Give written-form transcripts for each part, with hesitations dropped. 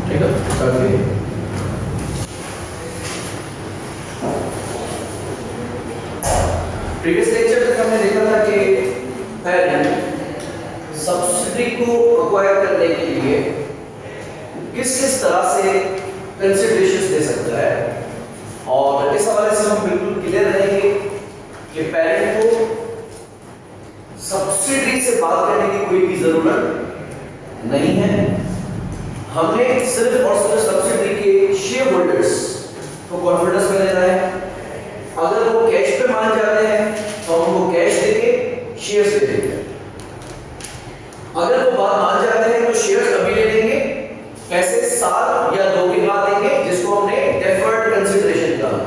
ठीक है, स्टार्ट करिए। प्रीवियस लेक्चर तक हमने देखा था कि पेरेंट सब्सिडी को एक्वायर करने के लिए किस किस तरह से कंसिडरेशंस दे सकता है, और इस हवाले से हम बिल्कुल क्लियर रहेंगे कि पेरेंट को सब्सिडी से बात करने की कोई भी जरूरत नहीं है। हमने सिर्फ और सिर्फ सब्सिडी के शेयर होल्डर्स को कॉन्फिडेंस में लेना है। अगर वो कैश पे मान जाते हैं तो हम उनको कैश देके शेयर्स दे देंगे। अगर वो बात मान जाते हैं तो शेयर्स अभी ले लेंगे, पैसे साल या 2 के बाद देंगे, जिसको हमने डेफर्ड कंसीडरेशन कहा।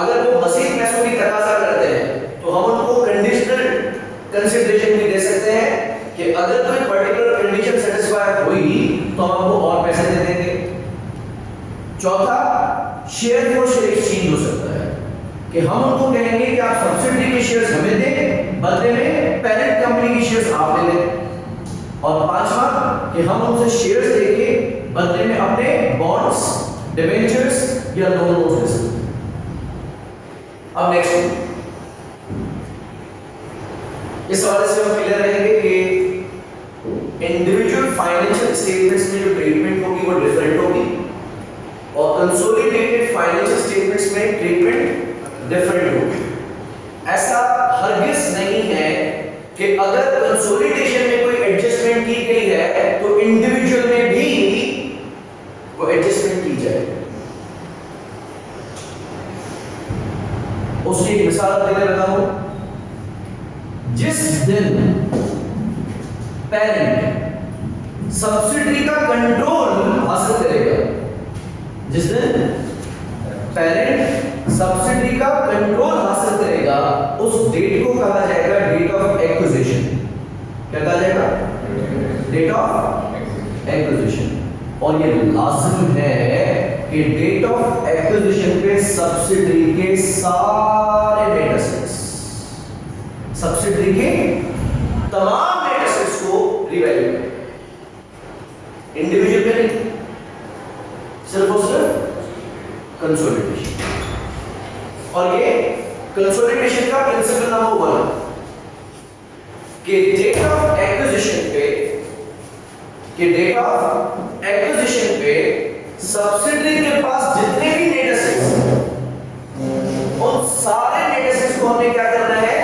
अगर वो मजीद पैसों की तकाजा करते हैं तो हम उनको कंडीशनल कंसीडरेशन भी दे सकते हैं कि अगर कोई पर्टिकुलर कंडीशन सेटिस्फाई हुई तो हम आपको और पैसे दे देंगे। चौथा, शेयर फॉर शेयर एक्सचेंज हो सकता है कि हम उनको कहेंगे कि आप सब्सिडी के शेयर्स हमें दें, बदले में पेरेंट कंपनी के शेयर्स आप ले लें। और पांचवा कि हम उनसे शेयर्स लेके बदले में अपने बॉन्ड्स, डिबेंचर्स या लोन ले सकते हैं। अब नेक्स्ट, इस हवाले से हम क्लियर रहेंगे कि इंडिविजुअल फाइनेंशियल स्टेटमेंट्स में जो ट्रीटमेंट होगी वो डिफरेंट होगी, और कंसोलिडेटेड फाइनेंशियल स्टेटमेंट्स में ट्रीटमेंट डिफरेंट होगी। ऐसा हरगिज नहीं है कि अगर कंसोलिडेशन में कोई एडजस्टमेंट की गई है तो इंडिविजुअल में भी वो एडजस्टमेंट की जाए। उसकी एक मिसाल देने लगा हूं। जिस दिन पेरेंट सब्सिडी का कंट्रोल हासिल करेगा, जिस दिन पेरेंट सब्सिडी का कंट्रोल हासिल करेगा, उस डेट को कहा जाएगा डेट ऑफ एक्विजिशन। क्या कहा जाएगा? Date of acquisition. और ये लाजिम है कि डेट ऑफ एक्विजिशन पे सब्सिडी के सारे नेट एसेट्स, सब्सिडी के तमाम नेट एसेट्स को रिवैल्यू करें, इंडिविजुअल में नहीं, सिर्फ और सिर्फ कंसोलिडेशन। और ये कंसोलिडेशन का प्रिंसिपल नंबर 1 कि डेट ऑफ एक्विजिशन पे सब्सिडी के पास जितने भी नेट एसेट्स, उन सारे नेट एसेट्स को हमें क्या करना है?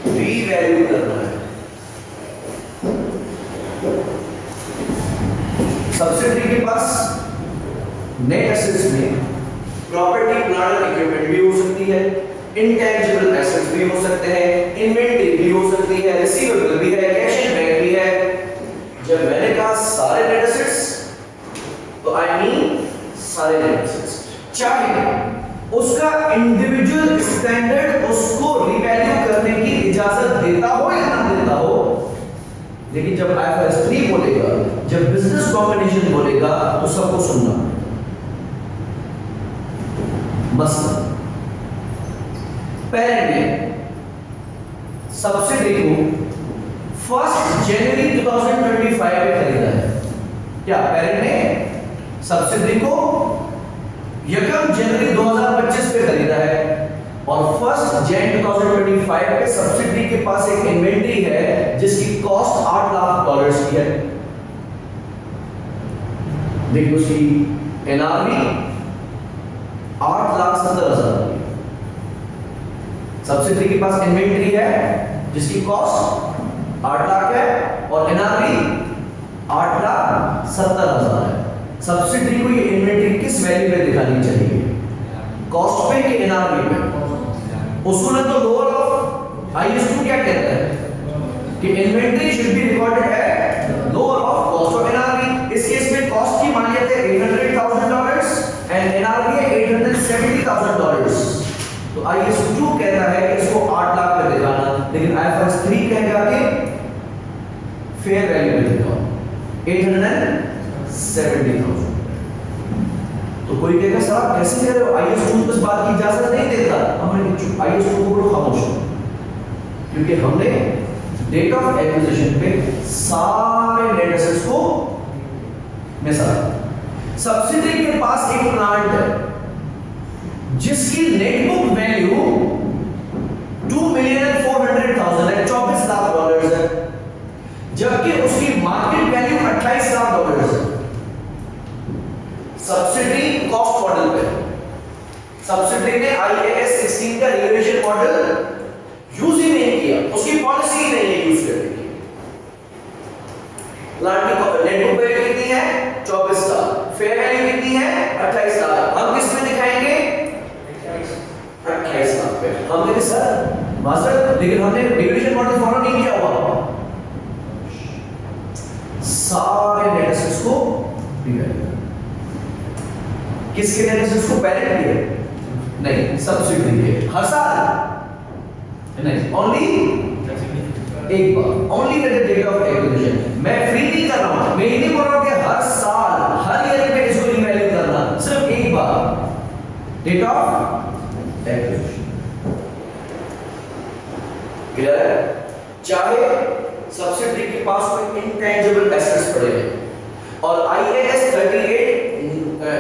रीवैल्यू करना है। सब्सिडी के पास नेट एसेट्स में प्रॉपर्टी, प्लांट एंड इक्विपमेंट भी हो सकती है, इंटेंजिबल एसेट्स भी हो सकते हैं, इन्वेंटरी भी हो सकती है, रिसीवेबल भी है, कैश इन बैंक भी है। जब मैंने कहा सारे नेट एसेट्स तो आई मीन सारे नेट एसेट्स, चाहे उसका इंडिविजुअल स्टैंडर्ड उसको रिवैल्यू करने की इजाजत देता हो या ना देता हो। लेकिन जब IFRS 3 बोलेगा, जब बिजनेस कॉम्बिनेशन बोलेगा तो सबको सुनना। मसलन पेरेंट ने सब्सिडी को 1 जनवरी 2025 में खरीदा है। क्या पेरेंट ने सब्सिडी को 1 जनवरी 2025 पे खरीदा है, और 1 जनवरी 2025 पे सब्सिडी के पास एक इन्वेंटरी है जिसकी कॉस्ट $8 लाख की है। देखो उसकी एनआरवी 8,70,000। सब्सिडी के पास इन्वेंटरी है जिसकी कॉस्ट 8 लाख है और एनआरवी 8,70,000 है। सब्सिडी को ये इन्वेंटरी किस वैल्यू पे दिखानी चाहिए? कॉस्ट पे कि एनआरवी पे? उसूलन तो लोअर ऑफ IAS 2 क्या कहता है कि inventory should be recorded at lower of cost of NRV. इस केस में कॉस्ट की मान्यता है $800,000 एंड एनआरवी है $870,000। तो IAS 2 कहता है कि इसको 8 लाख पे दिखाना, लेकिन IFRS 3 कहेगा कि फेयर वैल्यू पे दिखाओ 870,000। तो कोई कहेगा सर कैसे कह रहे हो, IAS 2 इस बात की इजाजत नहीं देता। हमने IAS 2 को खामोश हो, क्योंकि हमने डेट ऑफ एक्विजिशन पे सारे नेट एसेट्स को मिसाल, सब्सिडरी के पास एक प्लांट है जिसकी नेट बुक वैल्यू $2,400,000 है, $24 लाख है, जबकि उसकी मार्केट वैल्यू $28 लाख है। सब्सिडरी कॉस्ट मॉडल पे सब्सिडरी ने IAS 16 का रिवैल्यूएशन मॉडल यूज ही नहीं किया, उसकी पॉलिसी ही नहीं है यूज करने की। प्लांट की नेट बुक वैल्यू कितनी है? 24 लाख, फेयर वैल्यू कितनी है? 28 लाख। हम किस में दिखाएंगे? 28 लाख पे। हम कहेंगे सर मास्टर लेकिन हमने रिवैल्यूएशन मॉडल फॉलो नहीं किया हुआ। सारे नेट एसेट्स को रिवैल्यू, किसके नेट एसेट्स को? पेरेंट के नहीं, सब्सिडरी के। हर साल नहीं, ओनली एक बार, only at the date of acquisition. मैं फ्री नहीं कर रहा हूं, मैं ये नहीं बोल रहा हूं कि हर साल हर ईयर में इसको रिवैल्यू करना, सिर्फ एक बार डेट ऑफ एक्विजिशन। क्लियर है? चाहे सब्सिडरी के पास कोई इंटेंजिबल एसेट्स पड़े हैं और IAS 38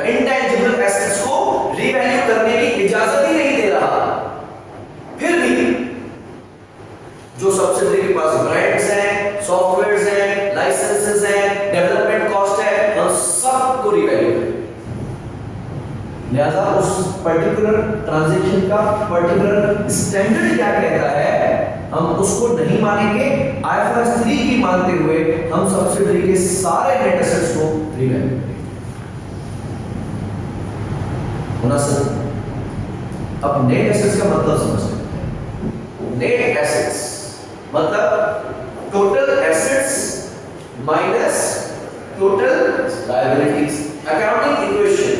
इंटेंजिबल एसेट्स को रिवैल्यू करने की इजाजत ही नहीं दे रहा, फिर भी जो सब्सिडरी के पास ब्रांड्स हैं, सॉफ्टवेयर्स हैं, लाइसेंसेस हैं, डेवलपमेंट कॉस्ट है, हम सबको रिवैल्यू करें। लिहाजा उस पर्टिकुलर ट्रांजैक्शन का पर्टिकुलर स्टैंडर्ड क्या कहता है हम उसको नहीं मानेंगे। IFRS 3 की मानते हुए हम सब्सिडरी के सारे नेट एसेट्स को रिवैल्यू करेंगे। होना सर, अब नेट एसेट्स का मतलब समझते हैं। नेट एसेट्स मतलब total assets minus total liabilities. Accounting equation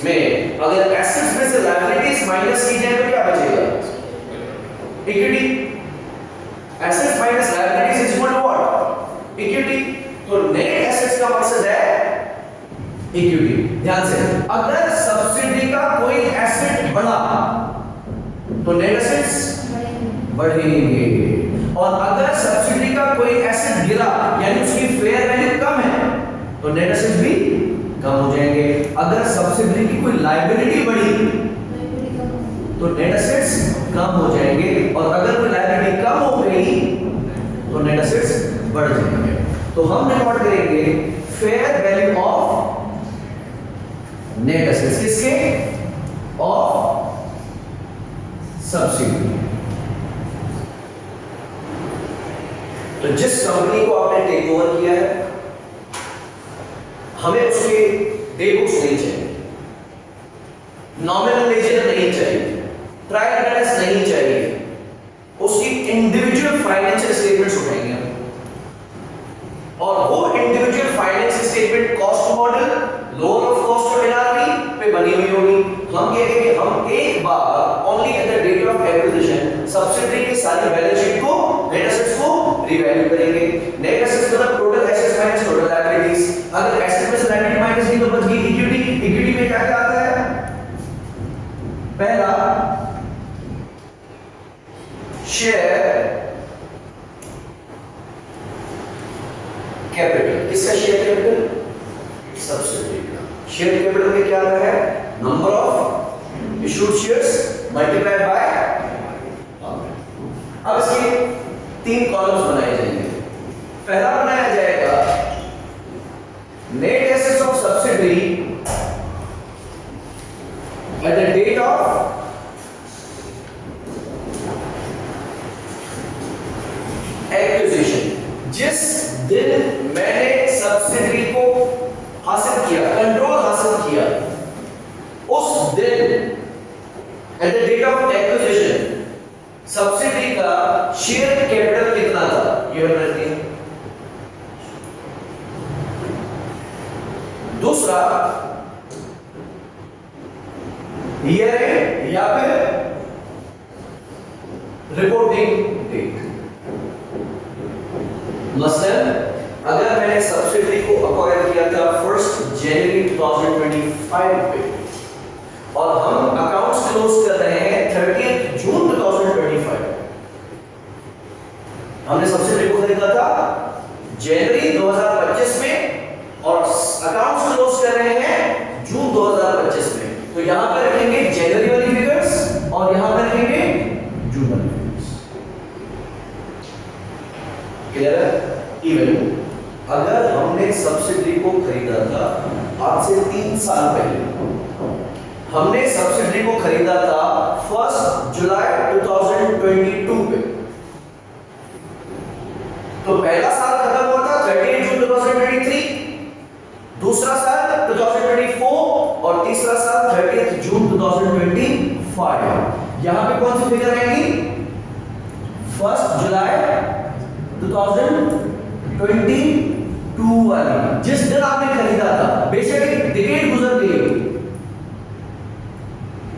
में अगर एसेट्स में से लायबिलिटीज माइनस की जाए तो क्या बचेगा? Equity. Assets minus liabilities is equal to what? Equity. तो नेट एसेट्स का मकसद है इक्विटी। ध्यान से, अगर सब्सिडी का कोई एसेट बढ़ा तो नेट एसेट्स बढ़ेंगे, और अगर सब्सिडी का कोई एसेट गिरा यानी उसकी फेयर वैल्यू कम है तो नेट एसेट्स भी कम हो जाएंगे। अगर सब्सिडी की कोई लायबिलिटी बढ़ी तो नेट एसेट्स कम हो जाएंगे, और अगर कोई लायबिलिटी कम हो गई तो नेट एसेट्स बढ़ जाएंगे। तो हम रिकॉर्ड करेंगे fair value of net assets, किसके? Of subsidy. तो जिस कंपनी को आपने टेक ओवर किया है हमें उसके डे बुक्स नहीं चाहिए, नॉमिनल लेजर नहीं चाहिए, ट्रायल बैलेंस नहीं चाहिए, उसकी इंडिविजुअल फाइनेंशियल स्टेटमेंट्स उठाएंगे हम, और वो individual financial statement cost model lower of cost और एनआरवी पे बनी हुई होगी। हम कहेंगे कि हम एक बार only at the date of acquisition subsidiary की सारी बैलेंस शीट को, नेट एसेट्स को रिवैल्यू करेंगे। नेट एसेट्स मतलब total assets minus total liabilities. अगर एसेट में से लायबिलिटी माइनस की तो बच गई इक्विटी। इक्विटी में क्या क्या आता है? पहला शेयर कैपिटल। किसका शेयर कैपिटल? सब्सिडरी का। शेयर कैपिटल में क्या आता है? Number of issued shares multiplied by. अब इसके 3 कॉलम्स बनाए जाएंगे। पहला बनाया जाएगा net assets of subsidiary at the date of acquisition. जिस दिन मैंने सब्सिडरी को हासिल किया, कंट्रोल हासिल किया, उस दिन at the date of acquisition subsidy का शेयर कैपिटल कितना था ये बता दिया। दूसरा ईयर एंड या फिर रिपोर्टिंग डेट। मसलन अगर मैंने सब्सिडी को अक्वायर किया था 1 जनवरी 2025 पे और हम अकाउंट्स क्लोज कर रहे हैं 30 जून 2025, हमने सब्सिडी को खरीदा था जनवरी 2025 में और जून 2025 में, तो यहां पर रखेंगे जनवरी वाली फिगर्स और यहां पर रखेंगे जून वाली फिगर्स। क्लियर है? इवन अगर हमने सब्सिडी को खरीदा था आज से 3 साल पहले, हमने सब्सिडी को खरीदा था 1 जुलाई 2022 पे, तो पहला साल खत्म हुआ था 30 जून 2023, दूसरा साल 2024 और तीसरा साल 30 जून 2025। यहां पे कौन सी फिगर आएगी? 1 जुलाई 2022 वाली, जिस दिन आपने खरीदा था। बेशक एक डिकेड गुजर गई,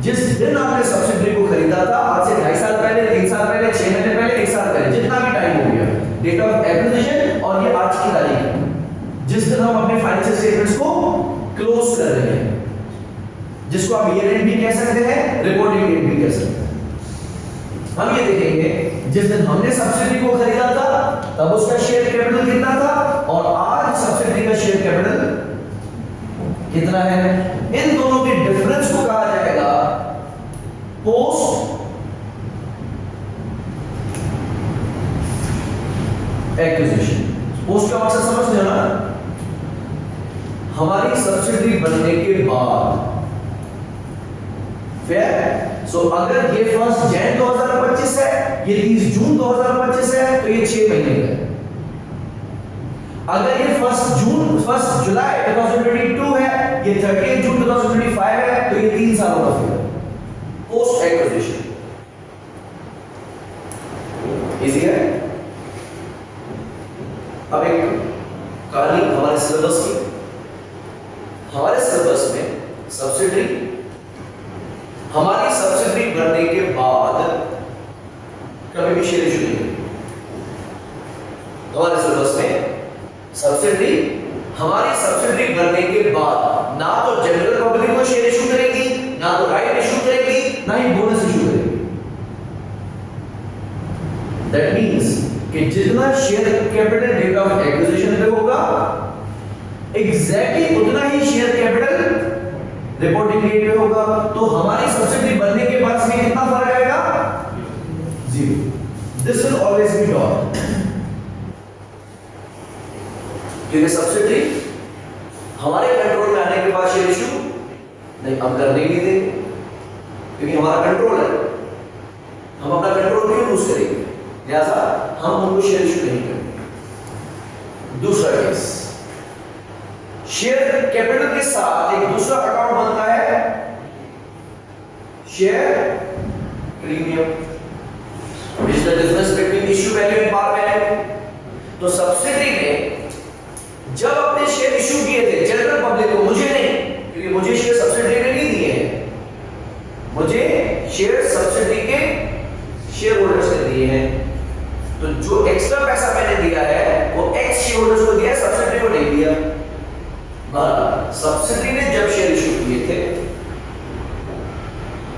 जिस दिन आपने सब्सिडी को खरीदा था, आज से 2.5 साल पहले, 3 साल पहले, 6 महीने पहले, 1 साल पहले, जितना भी टाइम हो गया, डेट ऑफ एक्विजिशन और ये आज की तारीख है जिस दिन हम अपने फाइनेंशियल स्टेटमेंट्स को क्लोज कर रहे हैं, जिसको आप ईयर एंड भी कह सकते हैं, रिपोर्टिंग डेट भी कह सकते हैं। हम ये देखेंगे जिस दिन हमने सब्सिडी को खरीदा था तब उसका शेयर कैपिटल कितना था और आज सब्सिडी का शेयर कैपिटल कितना है। इन दोनों के डिफरेंस को कहा जाएगा पोस्ट एक्विजिशन। पोस्ट का मकसद समझ लेना, हमारी सब्सिडी बनने के बाद। फेयर? सो अगर ये 1 जनवरी 2025 है, ये 30 जून 2025 है, तो ये 6 महीने का है। अगर ये 1 जुलाई 2022 है, ये 30 जून 2025 है, तो ये 3 सालों का फिगर पोस्ट एक्विजिशन। इजी है? अब एक कहानी हमारे सिलेबस की। हमारे सिलेबस में सब्सिडी, हमारी सब्सिडी बनने के बाद कभी भी शेयर इशू नहीं। हमारे सिलेबस में सब्सिडी, हमारी सब्सिडी बनने के बाद ना तो जनरल पब्लिक को शेयर इशू करेगी, ना तो राइट इशू करेगी, ना ही बोनस इशू करेगी। दैट मींस कि जितना share capital date of acquisition पे होगा, एग्जैक्टली उतना ही शेयर कैपिटल रिपोर्टिंग डेट पे होगा। तो हमारी सब्सिडी बनने के बाद इसमें कितना फर्क आएगा? 0। This will always be dot, क्योंकि सब्सिडी हमारे कंट्रोल में आने के बाद शेयर इशू नहीं, हम करने नहीं देंगे, क्योंकि हमारा कंट्रोल है। हम अपना कंट्रोल क्यों लूज करेंगे? लिहाजा हम उनको शेयर इशू नहीं करेंगे। दूसरा केस, शेयर कैपिटल के साथ एक दूसरा अकाउंट बनता है share premium, which is the difference between issue value and par value. तो सब्सिडी ने जब अपने शेयर इशू किए थे जनरल पब्लिक को, मुझे नहीं, क्योंकि मुझे शेयर सब्सिडी ने नहीं दिए हैं, मुझे शेयर सब्सिडी के शेयर होल्डर्स ने दिए हैं। तो जो एक्स्ट्रा पैसा मैंने दिया है वो एक्स शेयर होल्डर्स को दिया है, सब्सिडी को नहीं दिया। सब्सिडी ने जब शेयर इशू किए थे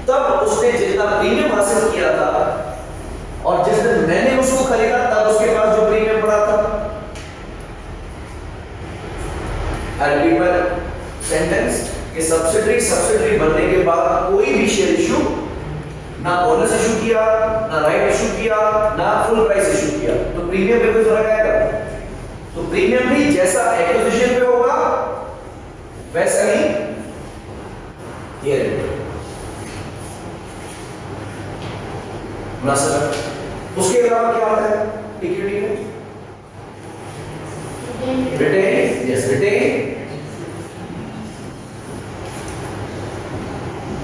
तब उसने जितना प्रीमियम हासिल किया था और जिस दिन मैंने उसको खरीदा तब उसके पास जो प्रीमियम पड़ा था। आई रिपीट माय सेंटेंस कि सब्सिडी बनने के बाद कोई भी शेयर इशू, ना बोनस इशू किया, ना राइट इशू किया, ना फुल प्राइस इशू किया, तो प्रीमियम पे कोई फर्क आएगा? तो प्रीमियम भी जैसा एक्विजिशन पे होगा वैसा ही ये मुनासिब। उसके अलावा क्या आता है इक्विटी में? Retain, yes retain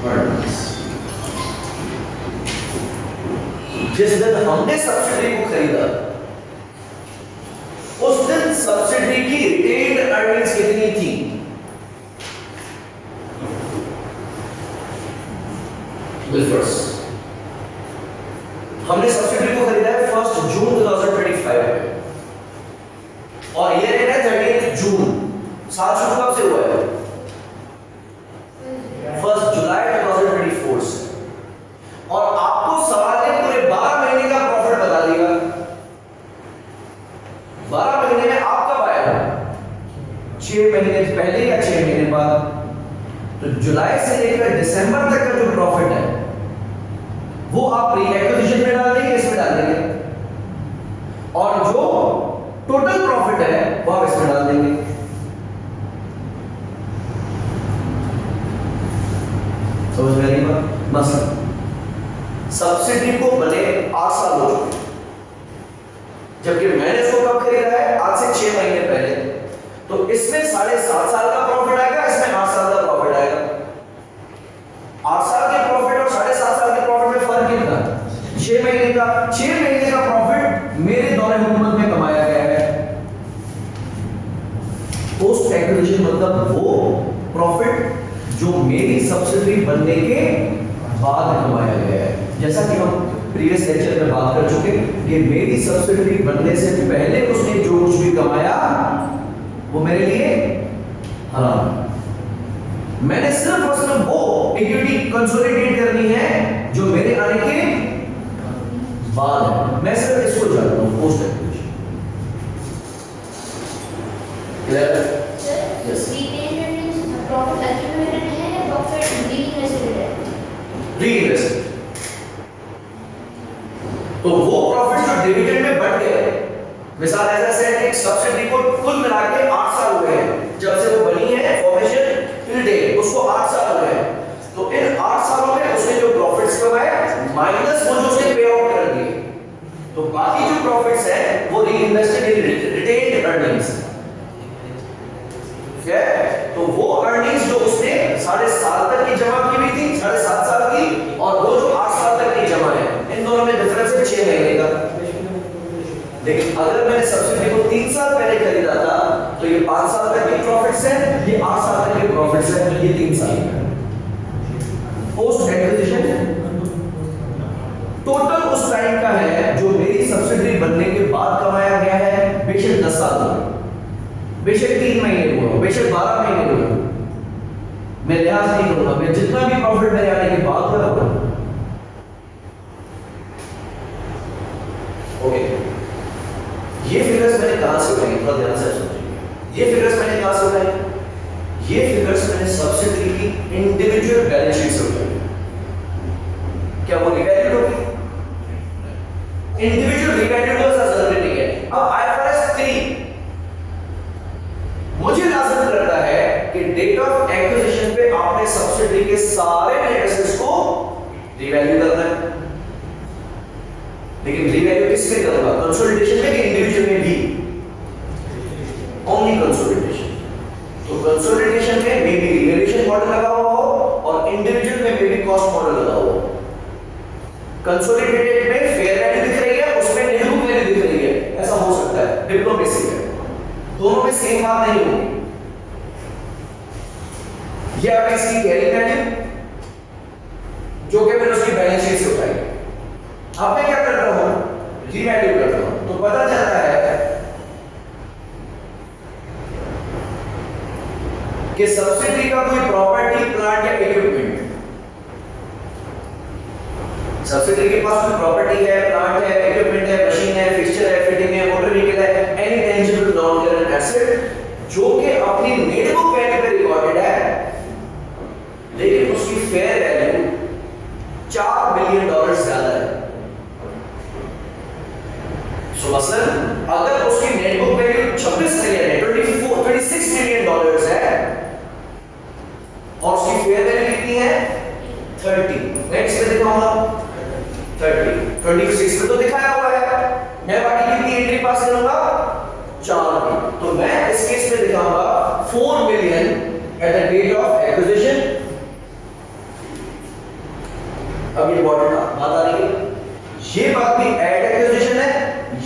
earnings. जिस दिन हमने सब्सिडी को खरीदा उस दिन सब्सिडी की रिटेन्ड अर्निंग्स कितनी थी? फर्स्ट हमने सब्सिडी को खरीदा है 1 जून 2025 में और ये एंड है 30 जून। साल शुरू कब से हुआ है? 1 जुलाई 2024 से। और आपको सवाल ने पूरे 12 महीने का प्रॉफिट बता दिया। 12 महीने में आप कब आए? 6 महीने पहले या 6 महीने बाद? तो जुलाई से लेकर दिसंबर तक का जो प्रॉफिट है वो आप प्री एक्विजिशन में डाल देंगे, इसमें डाल देंगे, और जो टोटल प्रॉफिट है वो आप इसमें डाल देंगे। समझ में आ रही बात? मसलन सब्सिडी को बने 8 साल हो चुके, जबकि मैंने इसको कब खरीदा है? आज से 6 महीने पहले। तो इसमें 7.5 साल का प्रॉफिट आएगा, इसमें 8 साल का प्रॉफिट आएगा। 8 साल के प्रॉफिट और 7.5 साल के प्रॉफिट में फर्क कितना? 6 महीने का। 6 महीने का प्रॉफिट मेरे दौरे हुकूमत में कमाया गया है। पोस्ट एक्विजिशन मतलब वो प्रॉफिट जो मेरी सब्सिडी बनने के बाद कमाया गया है। जैसा कि हम प्रीवियस लेक्चर में बात कर चुके कि मेरी सब्सिडी बनने से पहले उसने जो कुछ भी कमाया वो मेरे लिए हराम है। मैंने सिर्फ और सिर्फ वो इक्विटी कंसोलिडेट करनी है जो मेरे आने के बाद है। मैं सिर्फ इसको जानता हूं, पोस्ट एक्विजिशन। क्लियर है? यस। प्रॉफिट एक्यूमुलेटेड है या प्रॉफिट रीइन्वेस्टेड है? रीइन्वेस्टेड। तो वो प्रॉफिट जो डिविडेंड में बढ़ गए, मिसाल ऐसा सेट एक सब्सिडी को कुल मिला के 8 साल हुए हैं, जब से वो बनी है फॉर्मेशन टिल डेट उसको 8 साल हुए हैं। तो इन 8 सालों में उसने जो प्रॉफिट्स कमाए माइनस वो जो उसने पे आउट कर दिए, तो बाकी जो प्रॉफिट्स है वो रीइन्वेस्टेड इन रिटेन्ड अर्निंग्स है। तो वो अर्निंग्स जो उसने 7.5 तक की जमा की हुई थी, 7.5 साल की, और वो जो 8 साल तक की जमा है, इन दोनों में डिफरेंस है 6 महीने का। लेकिन अगर मैंने सब्सिडी को 3 साल पहले खरीदा था तो ये 5 साल तक के प्रॉफिट्स हैं, ये 8 साल तक के प्रॉफिट्स हैं, ये 3 साल का। पोस्ट एक्विजिशन टोटल उस टाइम का है जो मेरी सब्सिडी बनने के बाद कमाया गया है, बेशक 10 साल हुए, बेशक 3 महीने हुआ, बेशक 12 महीने हुआ, मैं लिहाज नहीं करूंगा। मैं जितना भी प्रॉफिट मेरे आने के बाद करूंगा। ओके, ये फिगर्स मैंने कहां से उठाई? थोड़ा ध्यान से समझिए। ये फिगर्स मैंने कहां से उठाई? ये फिगर्स मैंने सब्सिडी की इंडिविजुअल बैलेंस शीट से उठाई। क्या वो रिवैल्यूड होगी? इंडिविजुअल रिवैल्यूड हो जरूरी नहीं है। अब IFRS 3 मुझे लाजिम करता है कि डेट ऑफ एक्विजिशन पे आपने सब्सिडी के सारे नेट एसेट्स को रिवैल्यू करना है। लेकिन रिवैल्यू किसमें करूंगा? कंसोलिडेशन में कि इंडिविजुअल में भी? Only consolidation. तो कंसोलिडेशन में मे बी रिवैल्यूएशन मॉडल लगा हुआ हो और इंडिविजुअल में मे बी कॉस्ट मॉडल लगा हुआ हो। कंसोलिडेटेड में फेयर वैल्यू दिख रही है, उसमें नेट बुक वैल्यू दिख रही है, ऐसा हो सकता है, डिप्लोमेसी है। दोनों में सेम बात नहीं होगी। ये आपकी इसकी कैरी वैल्यू जो कि मैंने उसकी बैलेंस शीट से उठाई। अब मैं क्या करता हूं? रीवैल्यू करता हूं, तो पता चलता है कि सब्सिडी का कोई प्रॉपर्टी, प्लांट या इक्विपमेंट, सब्सिडी के पास कोई प्रॉपर्टी है, प्लांट है, इक्विपमेंट है, मशीन है, फिक्सचर है, फिटिंग है, मोटर व्हीकल है, any tangible non current asset जो कि अपनी नेट बुक वैल्यू पे रिकॉर्डेड है, लेकिन उसकी फेयर वैल्यू $4 बिलियन ज्यादा है। सो मसलन अगर उसकी नेट बुक वैल्यू 26 मिलियन है, 26 मिलियन है, और उसकी फेयर वैल्यू कितनी है? 30। नेक्स्ट में दिखाऊंगा 30, 26 में तो दिखाया हुआ है। मैं बाकी कितनी एंट्री पास करूंगा? 4 की। तो मैं इस केस में दिखाऊंगा 4 million at the date of acquisition. अब ये बात आ रही है, ये बात भी एट एक्विजिशन है,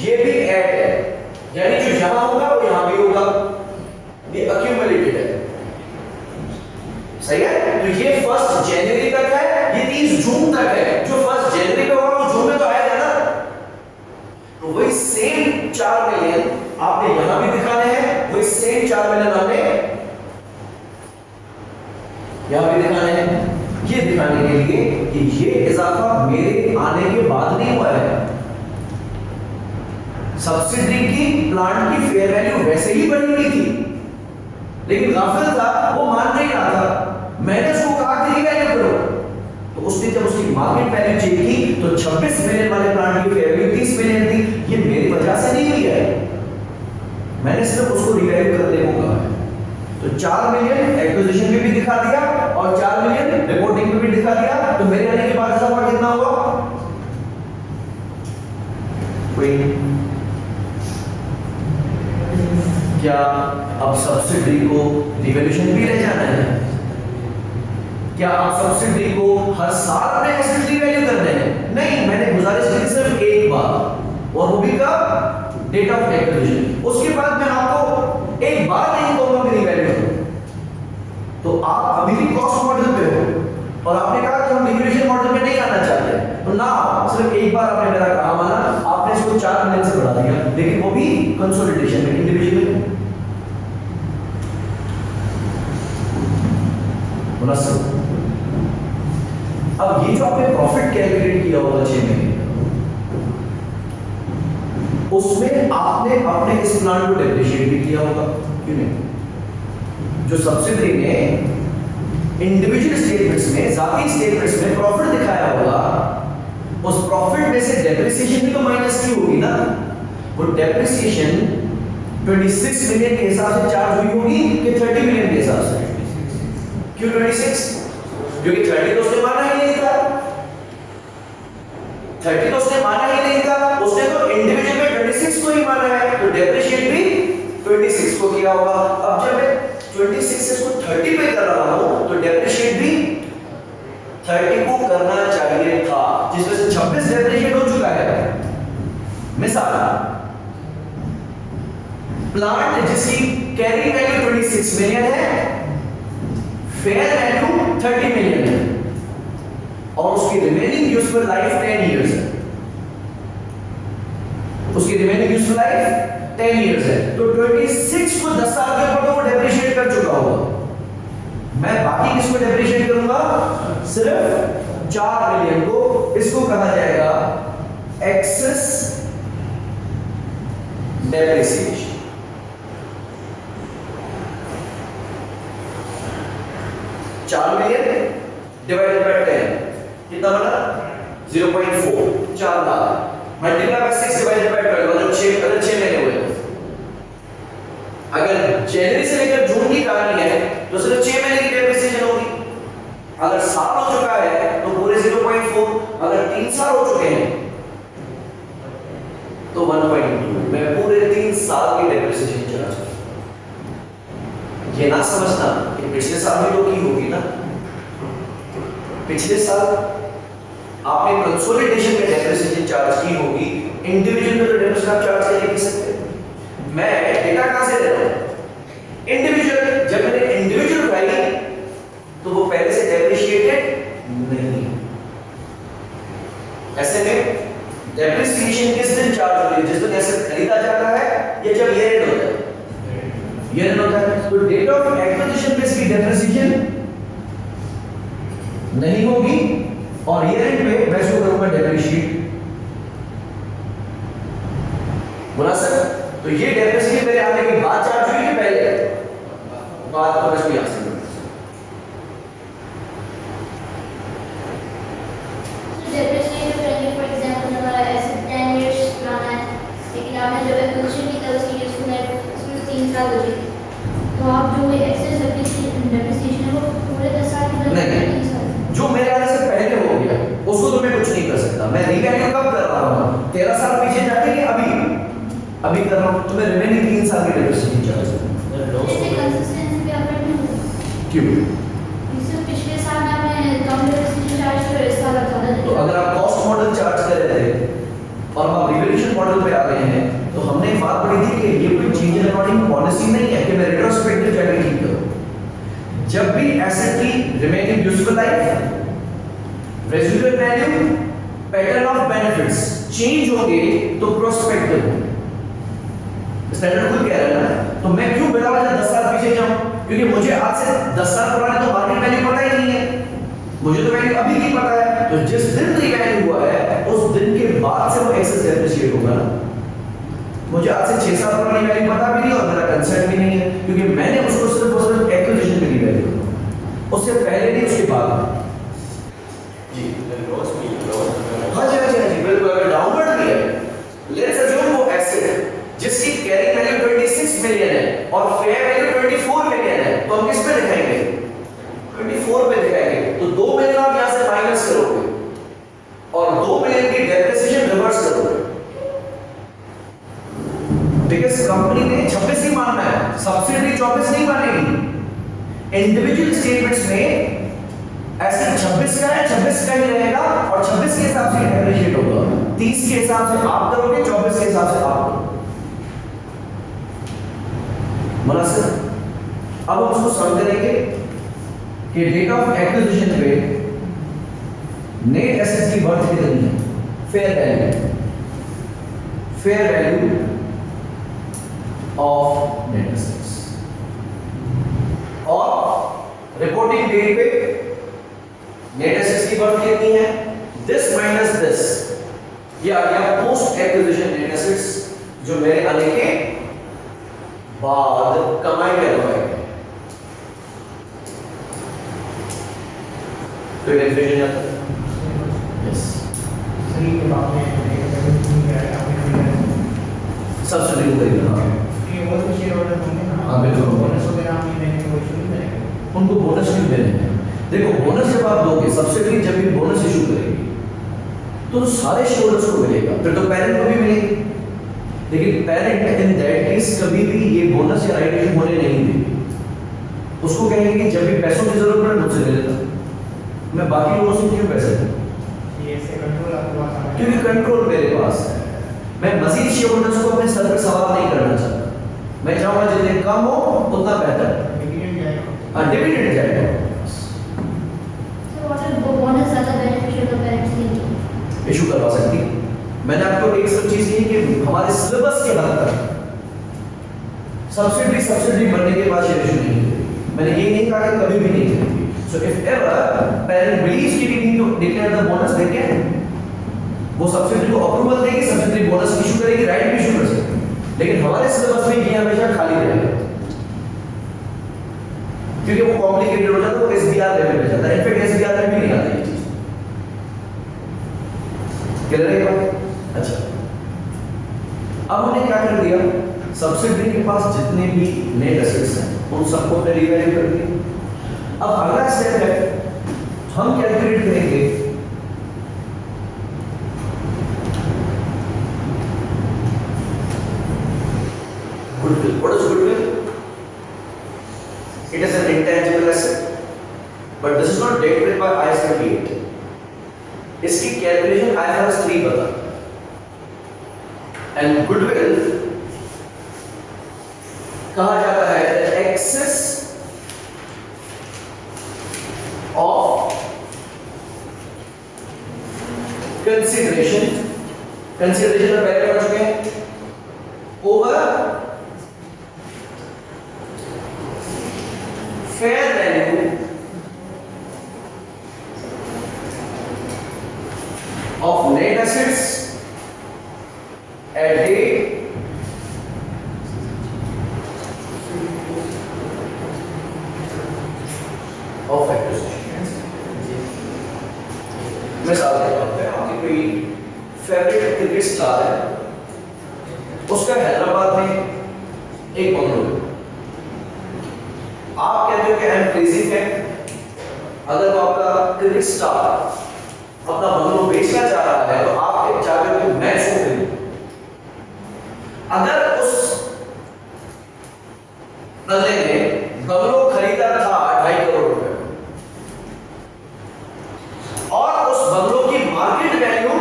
ये भी एट है, यानी जो यहां होगा वो यहां भी होगा, ये अक्यूमुलेटेड है। सही है? तो ये 1 जनवरी तक है, ये 30 जून तक है। जो 1 जनवरी पे होगा वो जून में तो आएगा ना। तो वही सेम 4 मिलियन आपने यहां भी दिखाने हैं, वही सेम 4 मिलियन आपने यहां भी दिखाने हैं। ये दिखाने के लिए कि ये इजाफा मेरे आने के बाद नहीं हुआ है। सब्सिडी की प्लांट की फेयर वैल्यू वैसे ही बढ़ी हुई थी, लेकिन गाफिल था, वो मान नहीं रहा था। मैंने उसने जब उसकी मार्केट वैल्यू चेक की तो 26 मिलियन वाले प्लांट की फेयर वैल्यू 30 मिलियन थी। ये मेरी वजह से नहीं हुई है, मैंने सिर्फ उसको रिवैल्यू करने को कहा है। तो 4 मिलियन एक्विजिशन में भी दिखा दिया और 4 मिलियन रिपोर्टिंग में भी दिखा दिया। तो मेरे आने के बाद ऐसा हुआ कितना हुआ? कोई क्या अब सब्सिडी को रिवैल्यूएशन भी ले जाना है? क्या आप सब्सिडी को हर साल अपने एसेट रिवैल्यू करने हैं? नहीं, मैंने गुजारिश की सिर्फ एक बार, और वो भी कब? Date of acquisition. उसके बाद मैं आपको एक बार नहीं कहूंगा कि रिवैल्यू करो। तो आप अभी भी कॉस्ट मॉडल पे हो और आपने कहा कि हम लिक्विडेशन मॉडल में नहीं आना चाहते, तो ना सिर्फ एक बार आपने मेरा कहा माना, आपने इसको 4 मिलियन से बढ़ा दिया, लेकिन वो भी कंसोलिडेशन में, इंडिविजुअल में। अब ये जो आपने प्रॉफिट कैलकुलेट किया होगा 6 महीने, उसमें आपने अपने इस प्लांट को डेप्रिशिएट भी किया होगा, क्यों नहीं? जो सब्सिडरी ने इंडिविजुअल स्टेटमेंट्स में, जाती स्टेटमेंट्स में प्रॉफिट दिखाया होगा, उस प्रॉफिट में से डेप्रिसिएशन भी तो माइनस की होगी ना। वो डेप्रिसिएशन 26 मिलियन के हिसाब से चार्ज हुई होगी कि 30 मिलियन के हिसाब से? क्यों 26? क्योंकि 30 तो उसने माना ही नहीं था, 30 तो उसने माना ही नहीं था, उसने तो इंडिविजुअल में 26 को ही माना है, तो डेप्रिशिएट भी 26 को किया होगा। अब जब मैं 26 से इसको 30 पे कर रहा हूं तो डेप्रिशिएट भी 30 को करना चाहिए था, जिसमें से 26 डेप्रिशिएट हो चुका है। मिसाल, प्लांट जिसकी कैरी वैल्यू 26 मिलियन है, फेयर वैल्यू 30 मिलियन है और उसकी रिमेनिंग यूजफुल लाइफ 10 इयर्स है। उसकी रिमेनिंग यूजफुल लाइफ 10 इयर्स है, तो 26 को 10 साल के ऊपर तो वो डेप्रिशिएट कर चुका होगा। मैं बाकी किसको डेप्रिशिएट करूंगा? सिर्फ 4 मिलियन को। इसको कहा जाएगा एक्सेस डेप्रिसिएशन। डिवाइडेड बाय 10 कितना बना? 0.4, 4 lakh multiply by 6 divided by 12, मतलब 6 महीने हुए। अगर जनवरी से लेकर जून की कहानी है तो सिर्फ 6 महीने की डेप्रिसिएशन होगी। अगर साल हो चुका है तो पूरे 0.4, अगर 3 साल हो चुके हैं तो 1.2, मैं पूरे 3 साल की डेप्रिसिएशन चला सकता। ये ना समझना कि पिछले साल भी तो की होगी ना। पिछले साल आपने कंसोलिडेशन में डेप्रिसिएशन चार्ज की होगी, इंडिविजुअल में तो डेप्रिसिएशन चार्ज नहीं कर सकते। मैं डेटा कहां से ले रहा हूं? इंडिविजुअल। जब मैंने इंडिविजुअल उठाई तो वो पहले से डेप्रिशिएटेड नहीं। ऐसे में डेप्रिसिएशन किस दिन चार्ज होती है? जिस दिन एसेट खरीदा जाता है या जब ईयर एंड होता है? ईयर एंड होता है तो डेट ऑफ एक्विजिशन पे इसकी डेप्रिसिएशन नहीं होगी और ईयर एंड पे मैं शो करूंगा डेप्रिशिएट। बोला सर? तो ये डेप्रिसिएशन मेरे आने के बाद चार्ज हुई कि पहले? बाद में इसको याद से डेप्रिसिएशन पहले फॉर एग्जांपल हमारा एसेट 10 इयर्स पुराना है, लेकिन आपने जब एक्विजिशन की था उसकी यूजफुल लाइफ उसमें 3 साल हो गई, तो आप जो एक्सेस डेप्रिसिएशन है वो पूरे 10 साल की नहीं, जो मेरे आने से पहले हो गया उसको तो मैं कुछ नहीं कर सकता। मैं रिवैल्यू कब कर रहा हूं? 13 साल पीछे जाके कि अभी कर रहा हूं, तो मैं रिमेनिंग 3 साल की डेप्रिसिएशन चार्ज करूंगा। इससे कंसिस्टेंसी पे अफेक्ट नहीं होगा। क्यों? इससे पिछले साल में आपने कम डेप्रिसिएशन चार्ज किया, इस साल ज्यादा। तो अगर आप कॉस्ट मॉडल चार्ज कर रहे थे और आप रिवैल्यूएशन मॉडल पे आ गए हैं, तो हमने एक बात पढ़ी थी कि ये कोई चेंज इन अकॉर्डिंग पॉलिसी नहीं है कि मैं रेट्रोस्पेक्टिव जाके ठीक करूं। जब भी एसेट की remaining useful life, residual value, pattern of benefits change होंगे तो प्रोस्पेक्टिव होंगे। स्टैंडर्ड खुद कह रहा है ना, तो मैं क्यों बिना वजह 10 साल पीछे जाऊं? क्योंकि मुझे आज से 10 साल पुराने तो मार्केट वैल्यू पता ही नहीं है, मुझे तो वैल्यू अभी की पता है। तो जिस दिन रिवैल्यू हुआ है उस दिन के बाद से वो एक्सेस डेप्रिशिएट होगा ना। मुझे आज से 6 साल पुरानी वैल्यू पता भी नहीं और मेरा कंसर्न भी नहीं है, क्योंकि मैंने उसको सिर्फ और सिर्फ एक्विजिशन में रिवैल्यू, उससे पहले नहीं उसके बाद। जी लॉस भी हाँ जी हाँ जी हाँ जी बिल्कुल, अगर डाउनवर्ड भी है, लेट्स अज्यूम वो एसेट जिसकी कैरी वैल्यू 26 मिलियन है और फेयर वैल्यू 24 मिलियन है, तो हम किस पे दिखाएंगे? 24 पे दिखाएंगे। तो 2 मिलियन आप यहां से माइनस करोगे और 2 मिलियन की डेप्रिसिएशन रिवर्स करोगे, बिकॉज़ कंपनी ने 26 ही मानना है, सब्सिडी 24 नहीं मानेगी। इंडिविजुअल स्टेटमेंट्स में ऐसे 26 का है, 26 का ही रहेगा और 26 के हिसाब से डेप्रिशिएट होगा, 30 के हिसाब से आप करोगे, 24 के हिसाब से आप करोगे। मुनासिब। अब हम उसको समझ करेंगे कि डेट ऑफ एक्विजिशन पे नेट एसेट्स की वर्थ कितनी है, fair value of net assets, और रिपोर्टिंग डेट पे नेट एसेट्स की वर्थ कितनी है, दिस माइनस दिस, ये आ गया पोस्ट एक्विजिशन नेट एसेट्स जो मेरे आने के बाद कमाई में लगाए गए। तो डेफिनेशन आता है यस सही के बाद में सब्सिडी को खरीदना, ये वो भी शेयर होल्डर होंगे ना। हाँ, बिल्कुल। बोनस वगैरह आप नहीं देंगे, वो इशू नहीं करेंगे। उनको बोनस भी देने हैं। देखो बोनस जब आप दोगे, सब्सिडी जब भी बोनस इशू करेगी तो सारे शेयर होल्डर्स को मिलेगा, फिर तो पेरेंट को भी मिलेगी, लेकिन पेरेंट इन दैट केस कभी भी ये बोनस या राइट इशू होने नहीं देगी। उसको कहेंगे कि जब भी पैसों की जरूरत पड़े मुझसे ले लेता, मैं बाकी लोगों से क्यों पैसे दूं, ये ऐसे कंट्रोल आपके पास आ गया। क्योंकि कंट्रोल मेरे पास है। मैं मजीद शेयर होल्डर्स को अपने सर पर सवाल नहीं करना चाहता, मैं चाहूंगा जितने कम हो उतना बेहतर। डिविडेंड जाएगा। हाँ डिविडेंड जाएगा। So what is bonus ज़्यादा beneficial to parents के लिए? इशू करवा सकती है। मैंने आपको एक सब चीज ये कि हमारे सिलेबस के हद तक सब्सिडी बनने के बाद शेयर इशू नहीं है। मैंने ये नहीं कहा कि कभी भी नहीं करेंगे। So if ever parent believes कि we need to declare the bonus, they can, वो सब्सिडी को अप्रूवल देगी, सब्सिडी बोनस इशू करेगी, राइट भी इशू कर सकती है, लेकिन हमारे सिलेबस में ये हमेशा खाली रहेगा क्योंकि वो कॉम्प्लिकेटेड हो जाता है, वो एसबीआर लेवल पे जाता है। इनफैक्ट एसबीआर में भी नहीं आता ये चीज। क्लियर है बात? अच्छा, अब हमने क्या कर दिया, सब्सिडी के पास जितने भी नेट एसेट्स हैं उन सबको हमने रिवैल्यू कर दिया। अब अगला स्टेप है, हम कैलकुलेट करेंगे goodwill. What is goodwill? It is an intangible asset, but this is not dealt with by IAS 38. इसकी कैलकुलेशन IFRS 3 बता, and goodwill कहा जाता है excess of consideration में पहले पढ़ चुके हैं, over fair value of net assets at date of acquisition। मिसाल के तौर पे आपकी कोई फेवरेट क्रिकेट स्टार है, उसका हैदराबाद में एक बंगलो है, आप कहते हो कि आई एम क्रेजी फैन, अगर वो आपका क्रिकेट स्टार अपना बंगलो बेचना चाह रहा है तो आप चाहते हो कि मैं इसको खरीदूं। अगर उस बंदे ने बंगलो खरीदा था 2.5 करोड़ रुपए और उस बंगलो की मार्केट वैल्यू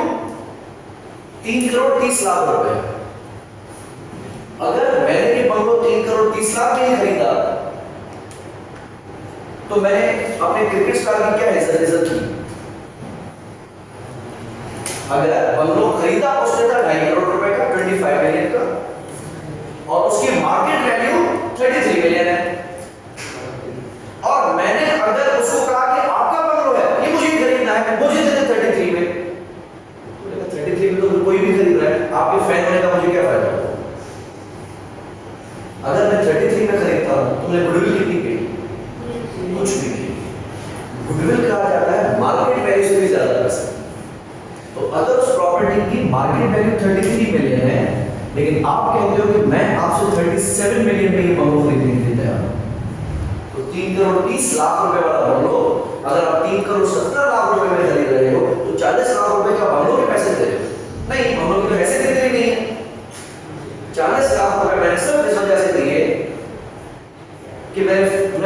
3 करोड़ 30 लाख रुपए, अगर मैंने ये बंगलो 3 करोड़ 30 लाख में खरीदा तो मैंने अपने क्रिकेट स्टार की क्या इज्जत की? अगर बंगलो खरीदा उसने था 2.5 करोड़ रुपए का, 25 मिलियन का, और उसकी मार्केट वैल्यू 33 मिलियन है, और मैंने अगर उसको कहा कि आपका बंगलो है, ये मुझे खरीदना है, मुझे दे दे 33 में, तो 33 में तो कोई भी खरीद रहा है, आपके फैन होने का मुझे क्या फायदा? अगर मैं 33 में खरीदता हूं, तुमने गुडविल कितनी की? कुछ भी नहीं। गुडविल कहा जाता है मार्केट वैल्यू से भी ज्यादा अगर उस प्रॉपर्टी की मार्केट वैल्यू 33 मिलियन है, लेकिन आप कहते हो कि मैं आपसे 37 मिलियन में ये बंगलो खरीदने के लिए तैयार हूं, तो 3 करोड़ 30 लाख रुपए वाला बंगलो अगर आप 3 करोड़ 70 लाख रुपए में खरीद रहे हो, तो 40 लाख रुपए का बंगलो के पैसे दे रहे हो? नहीं, बंगलो के पैसे देते ही नहीं है। 40 लाख रुपए मैंने सिर्फ इस वजह से दिए कि मैं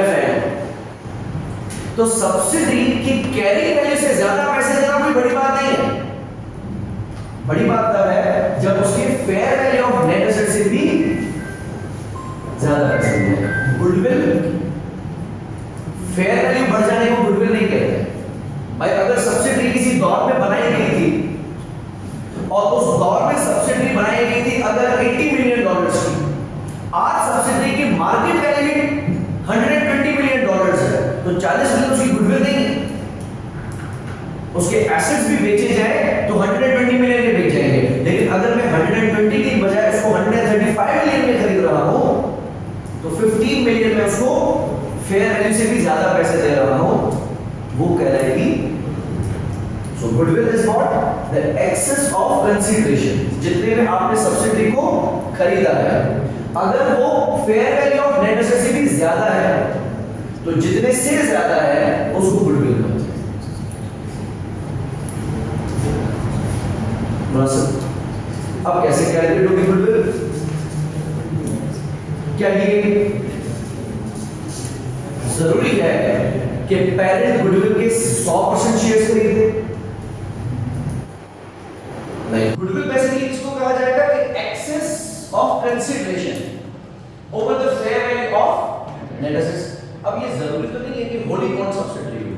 फैन हूं। तो सब्सिडी की कैरिंग वैल्यू से ज्यादा पैसे देना कोई बड़ी बात नहीं है। बड़ी बात तब है जब उसकी fair value of net asset से भी ज्यादा पैसे देना। गुडविल, फेयर वैल्यू बढ़ जाने को गुडविल नहीं कहते भाई। अगर सब्सिडी किसी दौर में बनाई गई थी और उस दौर में सब्सिडी बनाई गई थी अगर $80 मिलियन की, आज सब्सिडी की मार्केट वैल्यू $120 मिलियन है, तो 40 मिलियन उसकी गुडविल नहीं है। उसके एसेट्स भी बेचे जाए तो 120 मिलियन के बेच जाएंगे, लेकिन अगर मैं 120 की बजाय उसको 135 मिलियन में खरीद रहा हूं, तो 15 मिलियन में उसको फेयर वैल्यू से भी ज्यादा पैसे दे रहा हूं, वो कहलाएगी। So goodwill is what? The excess of consideration, जितने में आपने सब्सिडी को खरीदा है, अगर वो fair value of net asset से भी ज्यादा है, तो जितने से ज्यादा है उसको गुडविल कहते हैं। अब कैसे कैलकुलेट होगी गुडविल? क्या ये जरूरी है कि पेरेंट गुडविल के 100% शेयर्स खरीदे? नहीं। गुडविल बेसिकली इसको कहा जाएगा कि excess of consideration over the fair value of net assets. अब ये जरूरी तो नहीं है कि होली बॉन्ड सब्सिडी हो।